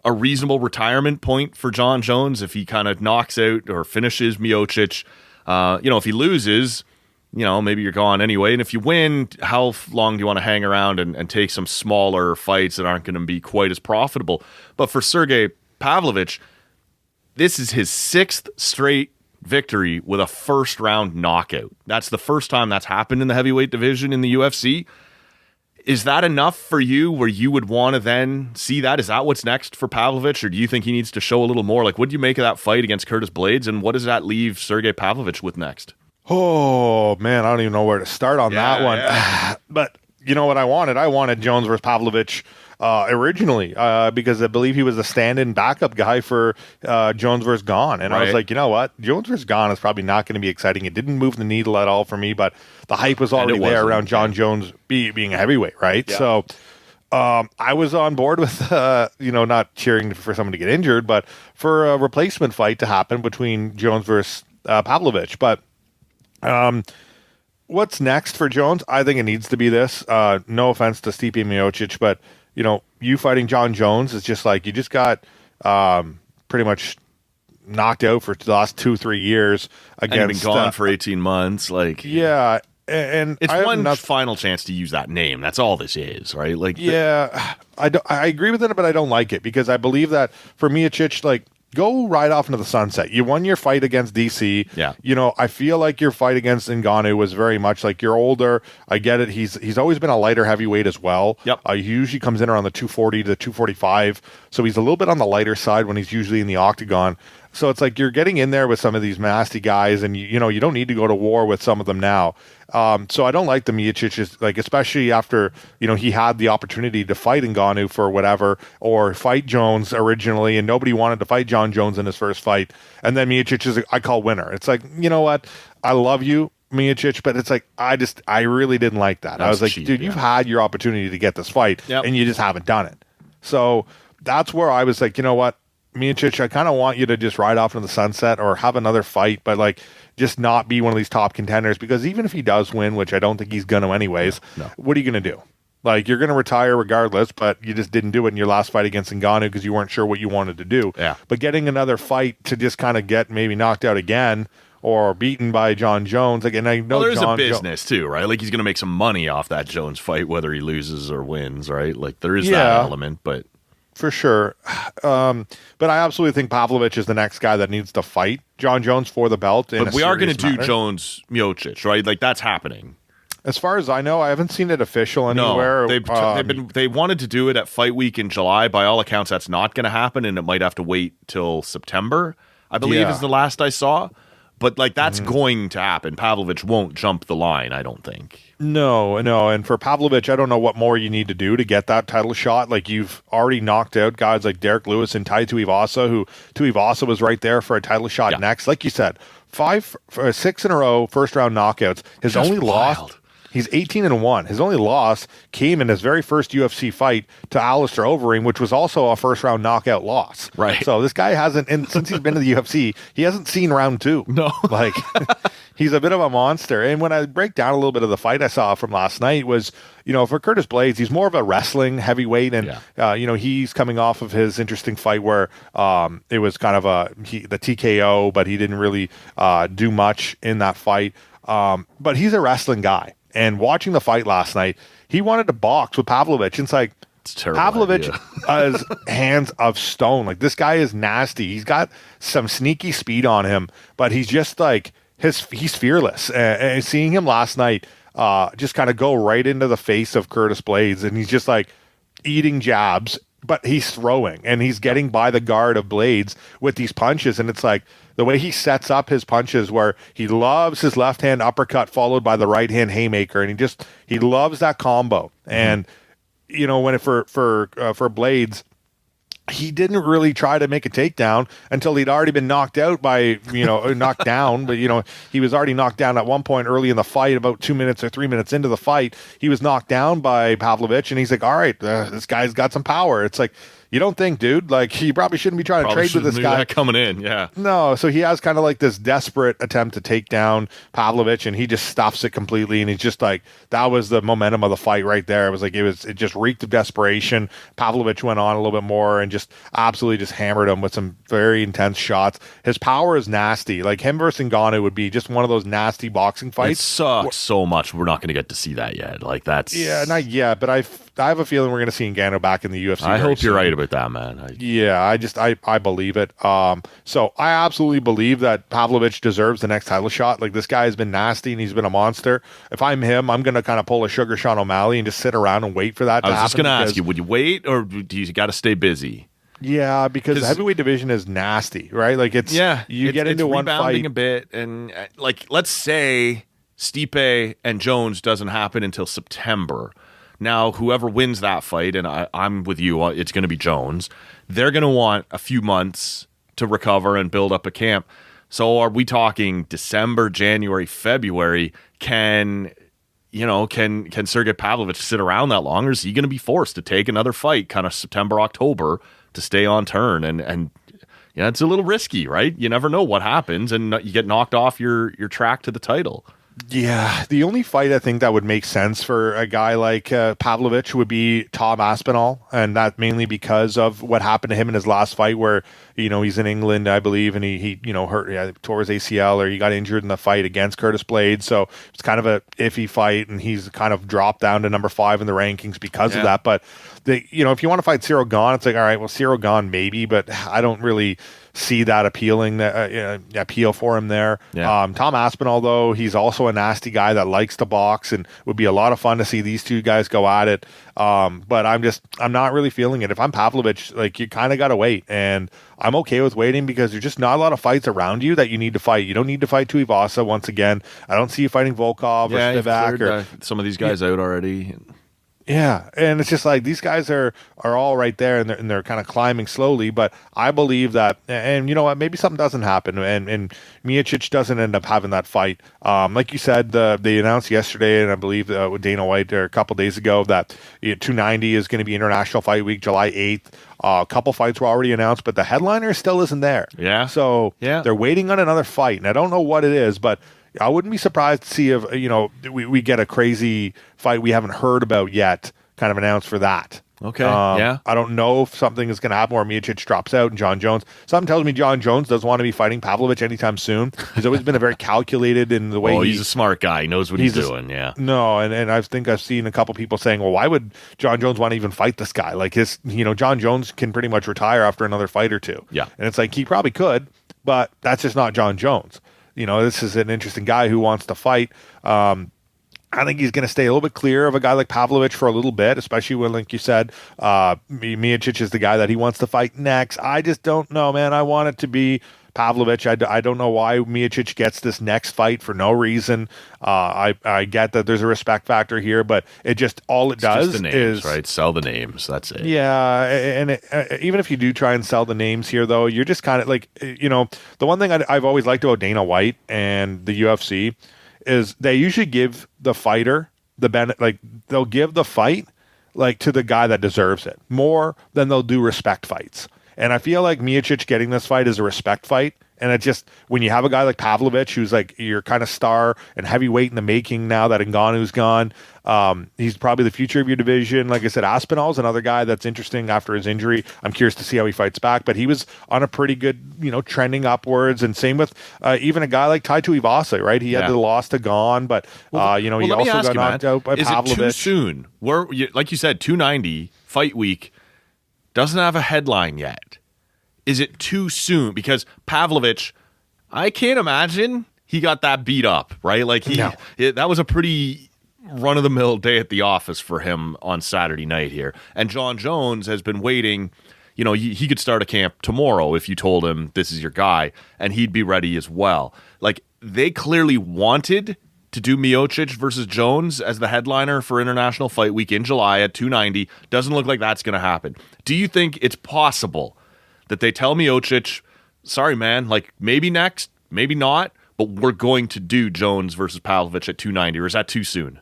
S3: a reasonable retirement point for John Jones if he kind of knocks out or finishes Miocic. If he loses, maybe you're gone anyway. And if you win, how long do you want to hang around and take some smaller fights that aren't going to be quite as profitable? But for Sergei Pavlovich, this is his 6th straight victory with a first-round knockout. That's the first time that's happened in the heavyweight division in the UFC. Is that enough for you where you would want to then see that? Is that what's next for Pavlovich, or do you think he needs to show a little more? Like, what do you make of that fight against Curtis Blades, and what does that leave Sergei Pavlovich with next?
S1: Oh, man, I don't even know where to start on that one. Yeah. But you know what I wanted? I wanted Jones versus Pavlovich originally because I believe he was a stand-in backup guy for Jones versus Gahn. And I was like, you know what? Jones versus Gahn is probably not going to be exciting. It didn't move the needle at all for me, but the hype was already there around John Jones being a heavyweight, right? Yeah. So I was on board with, not cheering for someone to get injured, but for a replacement fight to happen between Jones versus Pavlovich. But what's next for Jones? I think it needs to be this. No offense to Stipe Miocic, but you fighting John Jones is just like you just got pretty much knocked out for the last 2-3 years against.
S3: And you've been gone for 18 months.
S1: Yeah. And
S3: it's one final chance to use that name. That's all this is, right?
S1: I agree with it, but I don't like it because I believe that for Miocic, go right off into the sunset. You won your fight against DC.
S3: Yeah.
S1: I feel like your fight against Ngannou was very much like you're older. I get it. He's always been a lighter heavyweight as well.
S3: Yep.
S1: He usually comes in around the 240 to 245. So he's a little bit on the lighter side when he's usually in the octagon. So it's like you're getting in there with some of these nasty guys, and you don't need to go to war with some of them now. So I don't like the Miocic, especially after he had the opportunity to fight Ngannou for whatever, or fight Jones originally, and nobody wanted to fight John Jones in his first fight, and then Miocic is I call winner. It's like, you know what, I love you, Miocic, but it's like I really didn't like that. I was like, cheap, dude, you've had your opportunity to get this fight, and you just haven't done it. So that's where I was like, you know what, Miocic, I kind of want you to just ride off into the sunset or have another fight, but just not be one of these top contenders, because even if he does win, which I don't think he's going to anyways, what are you going to do? You're going to retire regardless, but you just didn't do it in your last fight against Ngannou because you weren't sure what you wanted to do.
S3: Yeah.
S1: But getting another fight to just kind of get maybe knocked out again or beaten by John Jones, and I know
S3: there's a business too, right? He's going to make some money off that Jones fight, whether he loses or wins, right? There is that element, but...
S1: for sure. But I absolutely think Pavlovich is the next guy that needs to fight John Jones for the belt.
S3: But we are going to do Jones Miocic, right? Like that's happening.
S1: As far as I know, I haven't seen it official anywhere.
S3: No, they wanted to do it at Fight Week in July. By all accounts, that's not going to happen, and it might have to wait till September, I believe is the last I saw. But like that's going to happen. Pavlovich won't jump the line, I don't think.
S1: No. And for Pavlovich, I don't know what more you need to do to get that title shot. Like you've already knocked out guys like Derek Lewis and Tai Tuivasa, who Tuivasa was right there for a title shot next. Like you said, 6 in a row first round knockouts. His only loss. He's 18-1. His only loss came in his very first UFC fight to Alistair Overeem, which was also a first-round knockout loss.
S3: Right.
S1: So this guy hasn't, and since he's been to the UFC, he hasn't seen round 2.
S3: No.
S1: Like, he's a bit of a monster. And when I break down a little bit of the fight I saw from last night was, for Curtis Blaydes, he's more of a wrestling heavyweight, and he's coming off of his interesting fight where it was kind of the TKO, but he didn't really do much in that fight. But he's a wrestling guy. And watching the fight last night, he wanted to box with Pavlovich. It's like, Pavlovich has hands of stone. Like, this guy is nasty. He's got some sneaky speed on him, but he's just like, he's fearless. And seeing him last night just kind of go right into the face of Curtis Blaydes, and he's just like eating jabs, but he's throwing, and he's getting by the guard of Blaydes with these punches. And it's like, the way he sets up his punches, where he loves his left hand uppercut followed by the right hand haymaker, and he loves that combo. And when for Blaydes, he didn't really try to make a takedown until he'd already been knocked out by knocked down. But he was already knocked down at one point early in the fight, about 2 minutes or 3 minutes into the fight. He was knocked down by Pavlovich, and he's like, "All right, this guy's got some power." It's like, you don't think, dude? Like, you probably shouldn't be trying to trade with this guy
S3: coming in. Yeah.
S1: No. So he has kind of like this desperate attempt to take down Pavlovich, and he just stuffs it completely. And he's just like, that was the momentum of the fight right there. It was like, it just reeked of desperation. Pavlovich went on a little bit more and just absolutely just hammered him with some very intense shots. His power is nasty. Like, him versus Ngannou would be just one of those nasty boxing fights.
S3: It sucks so much. We're not going to get to see that yet. Like, that's...
S1: Yeah, not yet, but I have a feeling we're going to see Ngannou back in the UFC.
S3: I hope you're right about that, man.
S1: I believe it. So I absolutely believe that Pavlovich deserves the next title shot. Like, this guy has been nasty and he's been a monster. If I'm him, I'm going to kind of pull a Sugar Sean O'Malley and just sit around and wait for that to happen.
S3: I was just going to ask you, would you wait, or do you got to stay busy?
S1: Yeah, because the heavyweight division is nasty, right? Like, get into one fight
S3: a bit, and like, let's say Stipe and Jones doesn't happen until September. Now, whoever wins that fight, and I'm with you, it's going to be Jones, they're going to want a few months to recover and build up a camp. So are we talking December, January, February? Can Sergei Pavlovich sit around that long, or is he going to be forced to take another fight kind of September, October to stay on turn? And it's a little risky, right? You never know what happens, and you get knocked off your track to the title.
S1: Yeah, the only fight I think that would make sense for a guy like Pavlovich would be Tom Aspinall, and that mainly because of what happened to him in his last fight, where he's in England, I believe, and he tore his ACL, or he got injured in the fight against Curtis Blaydes, so it's kind of a iffy fight, and he's kind of dropped down to number 5 in the rankings because of that. But if you want to fight Cyril Gane, it's like, all right, well, Cyril Gane maybe, but I don't really see that appeal for him there. Yeah. Tom Aspinall, though, he's also a nasty guy that likes to box, and would be a lot of fun to see these two guys go at it. But I'm not really feeling it. If I'm Pavlovich, like, you kind of got to wait, and I'm okay with waiting because there's just not a lot of fights around you that you need to fight. You don't need to fight Tuivasa once again. I don't see you fighting Volkov or Spivak or
S3: some of these guys out already.
S1: Yeah, and it's just like, these guys are all right there, and they're kind of climbing slowly. But I believe that, and you know what, maybe something doesn't happen, and Miocic doesn't end up having that fight. Like you said, they announced yesterday, and I believe with Dana White a couple days ago, that 290 is going to be International Fight Week, July 8th. A couple fights were already announced, but the headliner still isn't there.
S3: Yeah.
S1: So they're waiting on another fight, and I don't know what it is, but I wouldn't be surprised to see if we get a crazy fight we haven't heard about yet kind of announced for that.
S3: Okay, yeah.
S1: I don't know if something is going to happen where Miocic drops out and John Jones. Something tells me John Jones doesn't want to be fighting Pavlovich anytime soon. He's always been a very calculated in the way
S3: he's a smart guy. He knows what he's doing, yeah.
S1: No, and I think I've seen a couple people saying, well, why would John Jones want to even fight this guy? Like John Jones can pretty much retire after another fight or two.
S3: Yeah.
S1: And it's like, he probably could, but that's just not John Jones. This is an interesting guy who wants to fight. I think he's going to stay a little bit clear of a guy like Pavlovich for a little bit, especially when, like you said, Miocic is the guy that he wants to fight next. I just don't know, man. I want it to be Pavlovich. I don't know why Miocic gets this next fight for no reason. I get that there's a respect factor here, but it just does
S3: just the names,
S1: is
S3: right? Sell the names. That's it.
S1: Yeah, and even if you do try and sell the names here, though, you're just kind of like, the one thing I've always liked about Dana White and the UFC is they usually give the fighter they'll give the fight to the guy that deserves it more than they'll do respect fights. And I feel like Miocic getting this fight is a respect fight. And it just, when you have a guy like Pavlovich, who's like your kind of star and heavyweight in the making now that Ngannou's gone, he's probably the future of your division. Like I said, Aspinall's another guy that's interesting after his injury. I'm curious to see how he fights back, but he was on a pretty good, trending upwards. And same with even a guy like Tai Tuivasa, right? He had the loss to Gane, but he also got knocked out by Pavlovich.
S3: Is it too soon? Like you said, 290 fight week doesn't have a headline yet. Is it too soon? Because Pavlovich, I can't imagine he got that beat up, right? Like that was a pretty run-of-the-mill day at the office for him on Saturday night here. And John Jones has been waiting. He could start a camp tomorrow if you told him this is your guy, and he'd be ready as well. Like, they clearly wanted to do Miocic versus Jones as the headliner for International Fight Week in July at 290. Doesn't look like that's going to happen. Do you think it's possible that they tell Miocic, sorry, man, like maybe next, maybe not, but we're going to do Jones versus Pavlovich at 290, or is that too soon?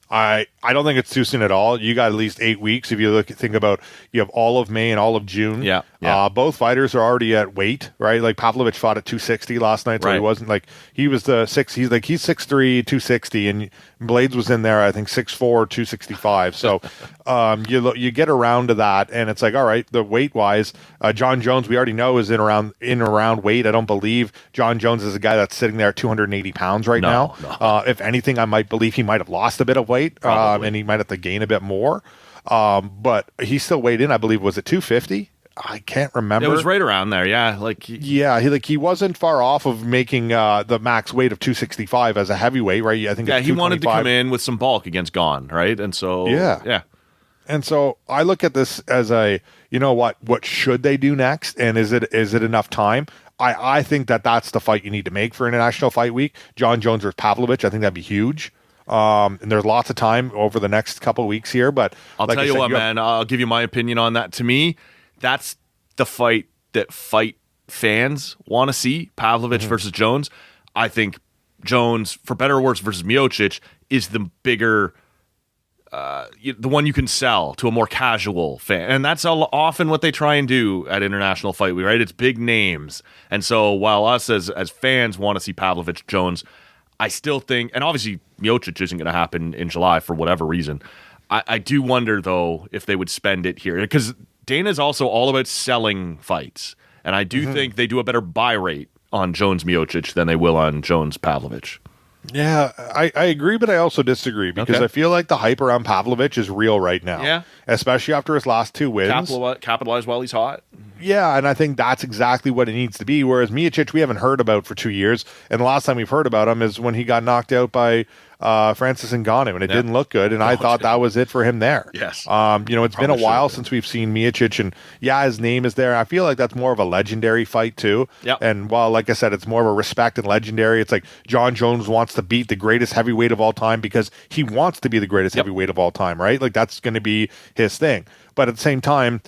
S1: I don't think it's too soon at all. You got at least 8 weeks. If you think about, you have all of May and all of June.
S3: Yeah.
S1: Both fighters are already at weight, right? Like Pavlovich fought at 260 last night, so he wasn't he was the six. He's 6'3", 260, and Blades was in there, I think 6'4", 265. So you get around to that, and it's like, all right, the weight wise, John Jones we already know is in around weight. I don't believe John Jones is a guy that's sitting there at 280 pounds right now. No. If anything, I might believe he might have lost a bit of weight, and he might have to gain a bit more. But he still weighed in, I believe, was it 250? I can't remember.
S3: It was right around there, yeah.
S1: He wasn't far off of making the max weight of 265 as a heavyweight, right? I think.
S3: Yeah, he wanted to come in with some bulk against Gane, right? And so yeah.
S1: And so I look at this as what should they do next, and is it enough time? I think that's the fight you need to make for International Fight Week. John Jones versus Pavlovich, I think that'd be huge. And there's lots of time over the next couple of weeks here, but
S3: I'll tell you what, man, I'll give you my opinion on that. To me, that's the fight that fight fans want to see, Pavlovich versus Jones. I think Jones, for better or worse, versus Miocic is the bigger, the one you can sell to a more casual fan. And that's often what they try and do at International Fight Week, right? It's big names. And so while us as fans want to see Pavlovich Jones, I still think, and obviously Miocic isn't going to happen in July for whatever reason. I do wonder, though, if they would spend it here. Because Dana's also all about selling fights. And I do think they do a better buy rate on Jones Miocic than they will on Jones Pavlovich.
S1: Yeah, I agree, but I also disagree because I feel like the hype around Pavlovich is real right now.
S3: Yeah.
S1: Especially after his last 2 wins.
S3: Capitalize while he's hot.
S1: Yeah, and I think that's exactly what it needs to be. Whereas Miocic, we haven't heard about for 2 years. And the last time we've heard about him is when he got knocked out by Francis Ngannou, and it didn't look good. And I thought that was it for him there.
S3: Yes.
S1: It's been a while since we've seen Miocic, and his name is there. I feel like that's more of a legendary fight too.
S3: Yep.
S1: And while, like I said, it's more of a respect and legendary, it's like John Jones wants to beat the greatest heavyweight of all time because he wants to be the greatest heavyweight of all time, right? Like that's going to be his thing. But at the same time,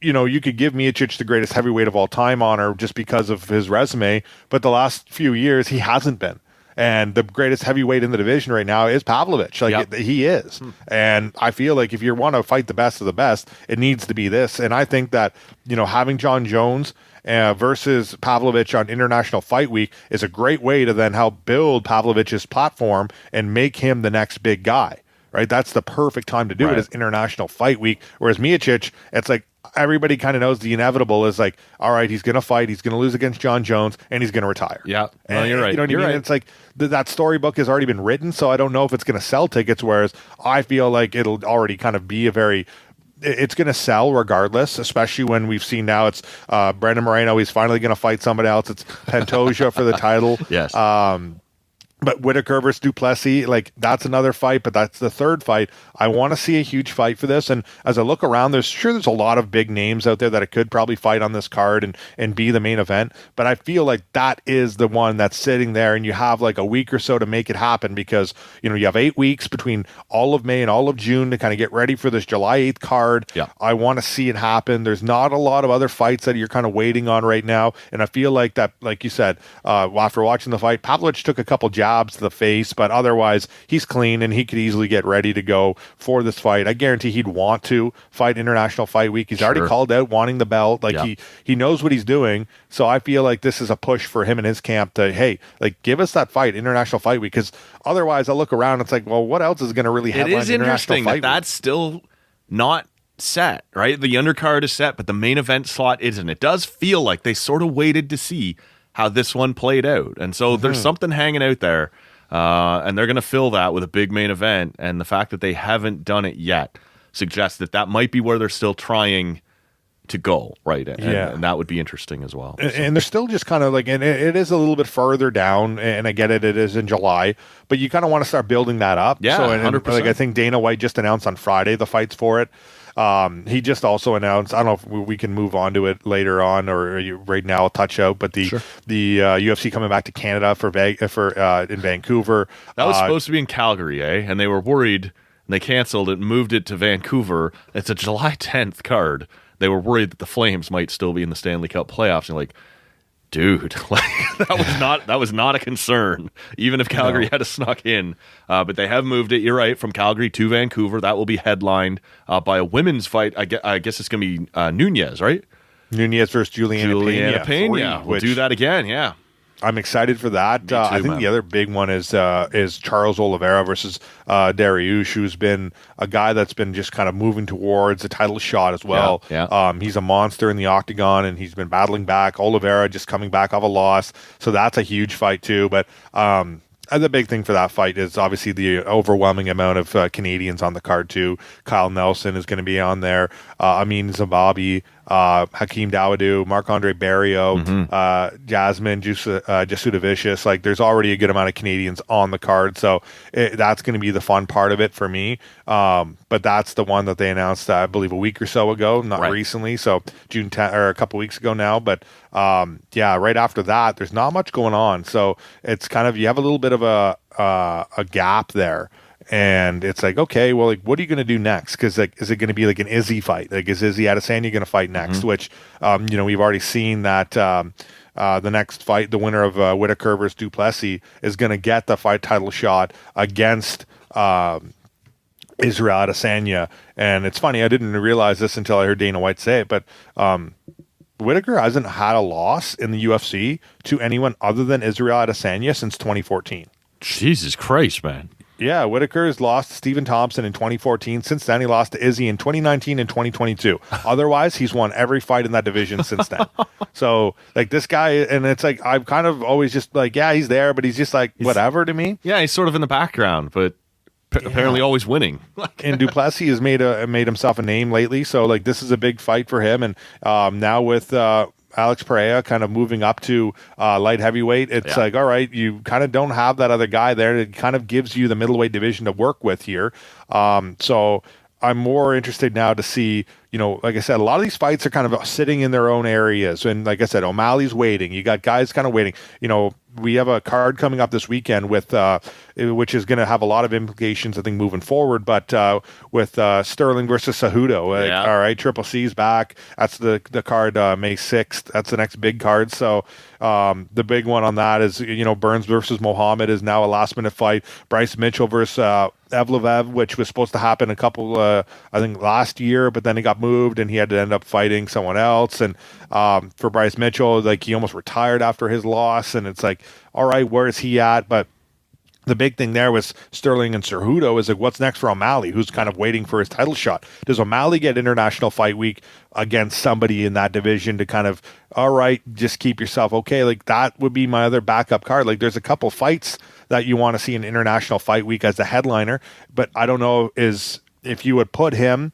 S1: you could give Miocic the greatest heavyweight of all time honor just because of his resume, but the last few years he hasn't been. And the greatest heavyweight in the division right now is Pavlovich. He is. And I feel like if you want to fight the best of the best, it needs to be this. And I think that, having John Jones versus Pavlovich on International Fight Week is a great way to then help build Pavlovich's platform and make him the next big guy. right? That's the perfect time to do it, is International Fight Week. Whereas Miocic, it's like everybody kind of knows the inevitable is like, all right, he's going to fight, he's going to lose against John Jones, and he's going to retire.
S3: Yeah,
S1: and,
S3: you're right.
S1: You know what
S3: you're
S1: I mean?
S3: right.
S1: It's like that storybook has already been written, so I don't know if it's going to sell tickets, whereas I feel like it'll already kind of be it's going to sell regardless, especially when we've seen now it's Brandon Moreno. He's finally going to fight somebody else. It's Pantoja for the title.
S3: Yes.
S1: But Whitaker versus Duplessis, like that's another fight, but that's the third fight. I want to see a huge fight for this. And as I look around, there's a lot of big names out there that I could probably fight on this card and be the main event. But I feel like that is the one that's sitting there, and you have like a week or so to make it happen, because, you know, you have 8 weeks between all of May and all of June to kind of get ready for this July 8th card.
S3: Yeah.
S1: I want to see it happen. There's not a lot of other fights that you're kind of waiting on right now. And I feel like that, like you said, after watching the fight, Pavlovich took a couple jabs to the face, but otherwise he's clean and he could easily get ready to go for this fight. I guarantee he'd want to fight International Fight Week. He's already called out wanting the belt. Like he knows what he's doing. So I feel like this is a push for him and his camp to, hey, like give us that fight, International Fight Week, because otherwise I look around, it's like, well, what else is going to really headline
S3: It is
S1: International
S3: interesting
S1: Fight Week?
S3: that's still not set, right? The undercard is set, but the main event slot isn't. It does feel like they sort of waited to see how this one played out. And so there's something hanging out there, and they're going to fill that with a big main event. And the fact that they haven't done it yet suggests that might be where they're still trying to go, right? And that would be interesting as well.
S1: And they're still just kind of like, and it is a little bit further down, and I get it, it is in July, but you kind of want to start building that up.
S3: Yeah,
S1: so, and
S3: 100%.
S1: like I think Dana White just announced on Friday the fights for it. He just also announced, I don't know if we can move on to it later on, or right now I'll touch out, but the UFC coming back to Canada for in Vancouver.
S3: That was supposed to be in Calgary, and they were worried, and they canceled it and moved it to Vancouver. It's a July 10th card. They were worried that the Flames might still be in the Stanley Cup playoffs. And like, dude, like that was not a concern, even if Calgary had snuck in. But they have moved it. You're right, from Calgary to Vancouver. That will be headlined by a women's fight. I guess it's going to be Nunez, right?
S1: Nunez versus Juliana
S3: Pena. We'll do that again. Yeah.
S1: I'm excited for that.
S3: Too,
S1: I think the other big one is Charles Oliveira versus Dariush, who's been a guy that's been just kind of moving towards a title shot as well.
S3: Yeah.
S1: He's a monster in the octagon, and he's been battling back. Oliveira just coming back off a loss, so that's a huge fight too. But the big thing for that fight is obviously the overwhelming amount of Canadians on the card too. Kyle Nelson is going to be on there. Amin Zababi, Hakeem Dawodu, Marc-Andre Barrio, Jasmine Jasudavicius. Like, there's already a good amount of Canadians on the card, so that's going to be the fun part of it for me. But that's the one that they announced, I believe, a week or so ago, not recently, so June 10th, or a couple weeks ago now. But right after that, there's not much going on, so it's kind of, you have a little bit of a gap there. And it's like, okay, well, like, what are you going to do next? Because, like, is it going to be like an Izzy fight? Like, is Izzy Adesanya going to fight next? Which, we've already seen that the next fight, the winner of Whitaker versus Duplessis, is going to get the fight title shot against Israel Adesanya. And it's funny, I didn't realize this until I heard Dana White say it, but Whitaker hasn't had a loss in the UFC to anyone other than Israel Adesanya since 2014.
S3: Jesus Christ, man.
S1: Yeah, Whitaker's lost to Stephen Thompson in 2014. Since then, he lost to Izzy in 2019 and 2022. Otherwise, he's won every fight in that division since then. So, like, this guy, and it's like, I've kind of always just like, yeah, he's there, but he's just like, whatever to me.
S3: Yeah, he's sort of in the background, but apparently always winning.
S1: And Duplessis has made himself a name lately. So, like, this is a big fight for him. And now with Alex Pereira kind of moving up to light heavyweight, it's like, all right, you kind of don't have that other guy there. It kind of gives you the middleweight division to work with here. So I'm more interested now to see, like I said, a lot of these fights are kind of sitting in their own areas. And like I said, O'Malley's waiting. You got guys kind of waiting. We have a card coming up this weekend with, which is going to have a lot of implications, I think, moving forward. But with Sterling versus Cejudo, all right, Triple C's back. That's the card May 6th. That's the next big card. So the big one on that is, Burns versus Muhammad is now a last minute fight. Bryce Mitchell versus Evloev, which was supposed to happen a couple, I think, last year, but then it got moved and he had to end up fighting someone else. And for Bryce Mitchell, like, he almost retired after his loss, and it's like, all right, where is he at? But the big thing there was Sterling and Cejudo is like, what's next for O'Malley, who's kind of waiting for his title shot? Does O'Malley get International Fight Week against somebody in that division to kind of, all right, just keep yourself okay? Like, that would be my other backup card. Like, there's a couple fights that you want to see in International Fight Week as the headliner, but I don't know if you would put him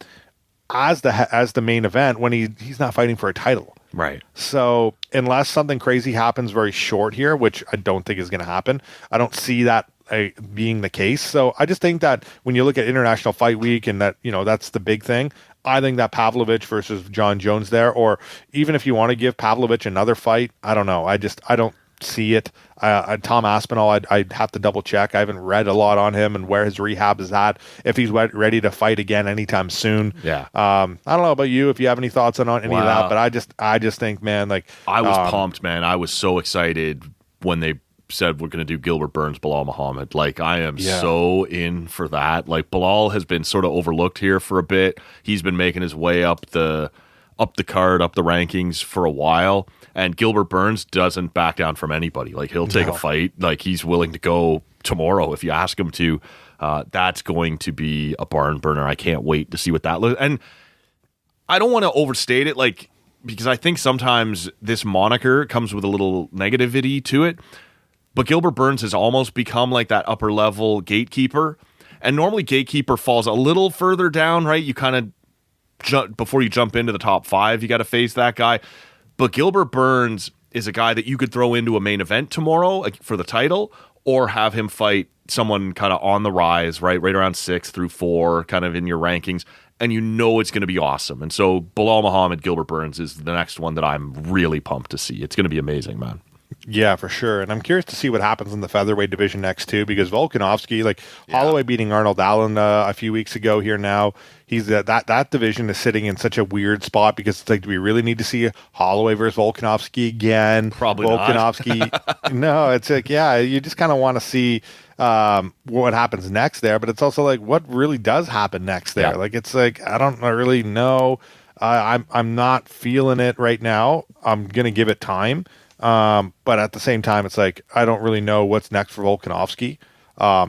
S1: as the main event when he's not fighting for a title.
S3: Right.
S1: So unless something crazy happens very short here, which I don't think is going to happen, I don't see that being the case. So I just think that when you look at International Fight Week and that, that's the big thing, I think that Pavlovich versus John Jones there, or even if you want to give Pavlovich another fight, I don't know. I don't see it. Tom Aspinall, I'd have to double check. I haven't read a lot on him and where his rehab is at, if he's ready to fight again anytime soon.
S3: Yeah.
S1: I don't know about you, if you have any thoughts on any of that, but I just think, man, like,
S3: I was pumped, man. I was so excited when they said we're going to do Gilbert Burns, Bilal Muhammad. Like, I am so in for that. Like, Bilal has been sort of overlooked here for a bit. He's been making his way up the card, up the rankings for a while. And Gilbert Burns doesn't back down from anybody. Like, he'll take a fight. Like, he's willing to go tomorrow if you ask him to. That's going to be a barn burner. I can't wait to see what that looks. And I don't want to overstate it, like, because I think sometimes this moniker comes with a little negativity to it. But Gilbert Burns has almost become like that upper level gatekeeper. And normally gatekeeper falls a little further down, right? You kind of before you jump into the top 5, you got to face that guy. But Gilbert Burns is a guy that you could throw into a main event tomorrow for the title, or have him fight someone kind of on the rise, right around 6 through 4, kind of in your rankings, and it's going to be awesome. And so Bilal Muhammad, Gilbert Burns is the next one that I'm really pumped to see. It's going to be amazing, man.
S1: Yeah, for sure. And I'm curious to see what happens in the featherweight division next, too, because Volkanovski, Holloway beating Arnold Allen a few weeks ago here now, he's that division is sitting in such a weird spot because it's like, do we really need to see Holloway versus Volkanovski again?
S3: Probably
S1: Volkanovski.
S3: Not.
S1: No, it's like, yeah, you just kind of want to see what happens next there, but it's also like, what really does happen next there?
S3: Yeah.
S1: Like, it's like, I don't really know. I'm not feeling it right now. I'm going to give it time. But at the same time, it's like, I don't really know what's next for Volkanovski.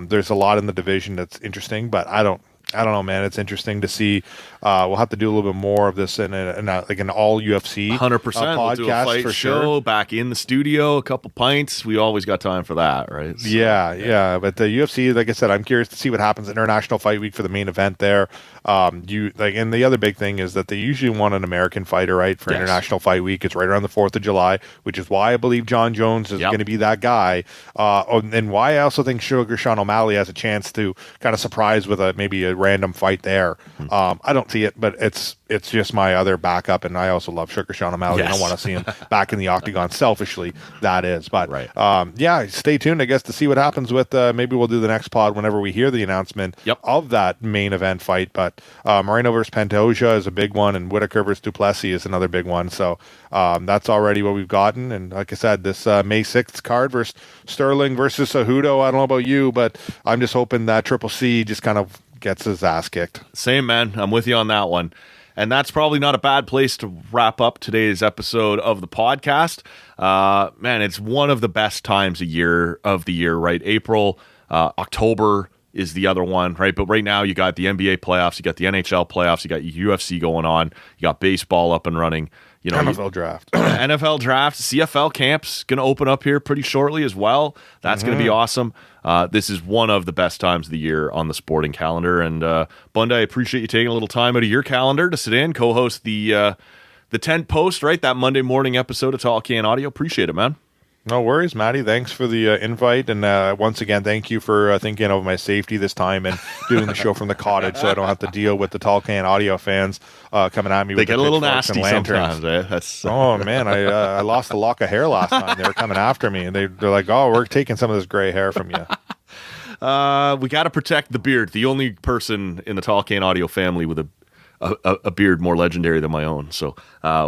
S1: There's a lot in the division that's interesting, but I don't know, man. It's interesting to see. We'll have to do a little bit more of this in an all UFC
S3: 100%.
S1: podcast
S3: We'll do a fight
S1: for
S3: show
S1: sure.
S3: back in the studio, a couple pints. We always got time for that, right? So,
S1: yeah. But the UFC, like I said, I'm curious to see what happens International Fight Week for the main event there. And the other big thing is that they usually want an American fighter, right, for International Fight Week. It's right around the 4th of July, which is why I believe John Jones is going to be that guy. And why I also think Sean O'Malley has a chance to kind of surprise with maybe a random fight there. I don't see it, but it's just my other backup, and I also love Sean O'Malley.
S3: Yes.
S1: I want to see him back in the octagon, selfishly, that is. But stay tuned, I guess, to see what happens with maybe we'll do the next pod whenever we hear the announcement of that main event fight. But Moreno versus Pantoja is a big one, and Whitaker versus Duplessis is another big one. So that's already what we've gotten. And like I said, this May 6th card versus Sterling versus Cejudo, I don't know about you, but I'm just hoping that Triple C just kind of gets his ass kicked.
S3: Same, man. I'm with you on that one. And that's probably not a bad place to wrap up today's episode of the podcast. Man, it's one of the best times of the year, right? April, October is the other one, right? But right now you got the NBA playoffs, you got the NHL playoffs, you got UFC going on, you got baseball up and running.
S1: NFL draft.
S3: NFL draft, CFL camp's going to open up here pretty shortly as well. That's going to be awesome. This is one of the best times of the year on the sporting calendar. And Bunda, I appreciate you taking a little time out of your calendar to sit in, co-host the tent post, right? That Monday morning episode of Tall Can Audio. Appreciate it, man.
S1: No worries, Matty. Thanks for the invite. And once again, thank you for thinking of my safety this time and doing the show from the cottage so I don't have to deal with the Tall Can Audio fans coming at me with
S3: They get
S1: the
S3: a little
S1: pitchforks
S3: nasty
S1: and lanterns.
S3: sometimes, eh?
S1: Oh, man. I lost a lock of hair last time. They were coming after me. And they're like, oh, we're taking some of this gray hair from you.
S3: We got to protect the beard. The only person in the Tall Can Audio family with a beard more legendary than my own. So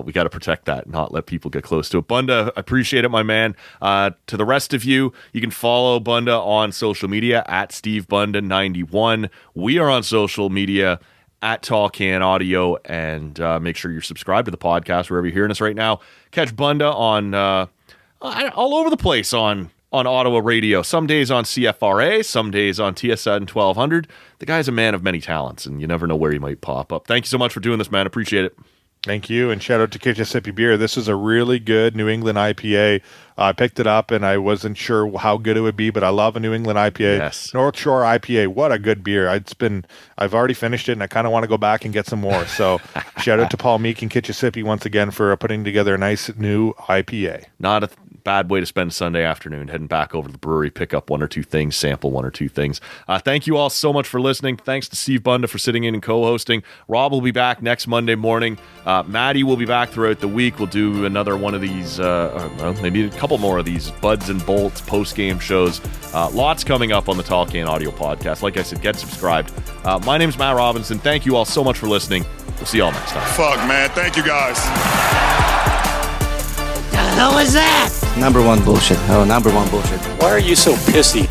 S3: we got to protect that, not let people get close to it. Bunda, I appreciate it, my man. To the rest of you, you can follow Bunda on social media at SteveBunda91. We are on social media at Tall Can Audio, and make sure you're subscribed to the podcast wherever you're hearing us right now. Catch Bunda on all over the place on on Ottawa radio, some days on CFRA, some days on TSN 1200. The guy's a man of many talents, and you never know where he might pop up. Thank you so much for doing this, man. Appreciate it.
S1: Thank you, and shout out to Kitchissippi Beer. This is a really good New England IPA. I picked it up, and I wasn't sure how good it would be, but I love a New England IPA.
S3: Yes.
S1: North Shore IPA, what a good beer. I've already finished it, and I kind of want to go back and get some more. So shout out to Paul Meek and Kitchissippi once again for putting together a nice new IPA.
S3: Not a bad way to spend a Sunday afternoon, heading back over to the brewery, pick up one or two things, sample one or two things. Thank you all so much for listening. Thanks to Steve Bunda for sitting in and co-hosting. Rob will be back next Monday morning. Maddie will be back throughout the week. We'll do another one of these, maybe a couple more of these Buds and Bolts post-game shows. Lots coming up on the Tall Can Audio Podcast. Like I said, get subscribed. My name's Matt Robinson. Thank you all so much for listening. We'll see you all next time.
S4: Fuck, man. Thank you, guys.
S5: The hell was that?
S6: Number one bullshit. Oh, number one bullshit.
S7: Why are you so pissy?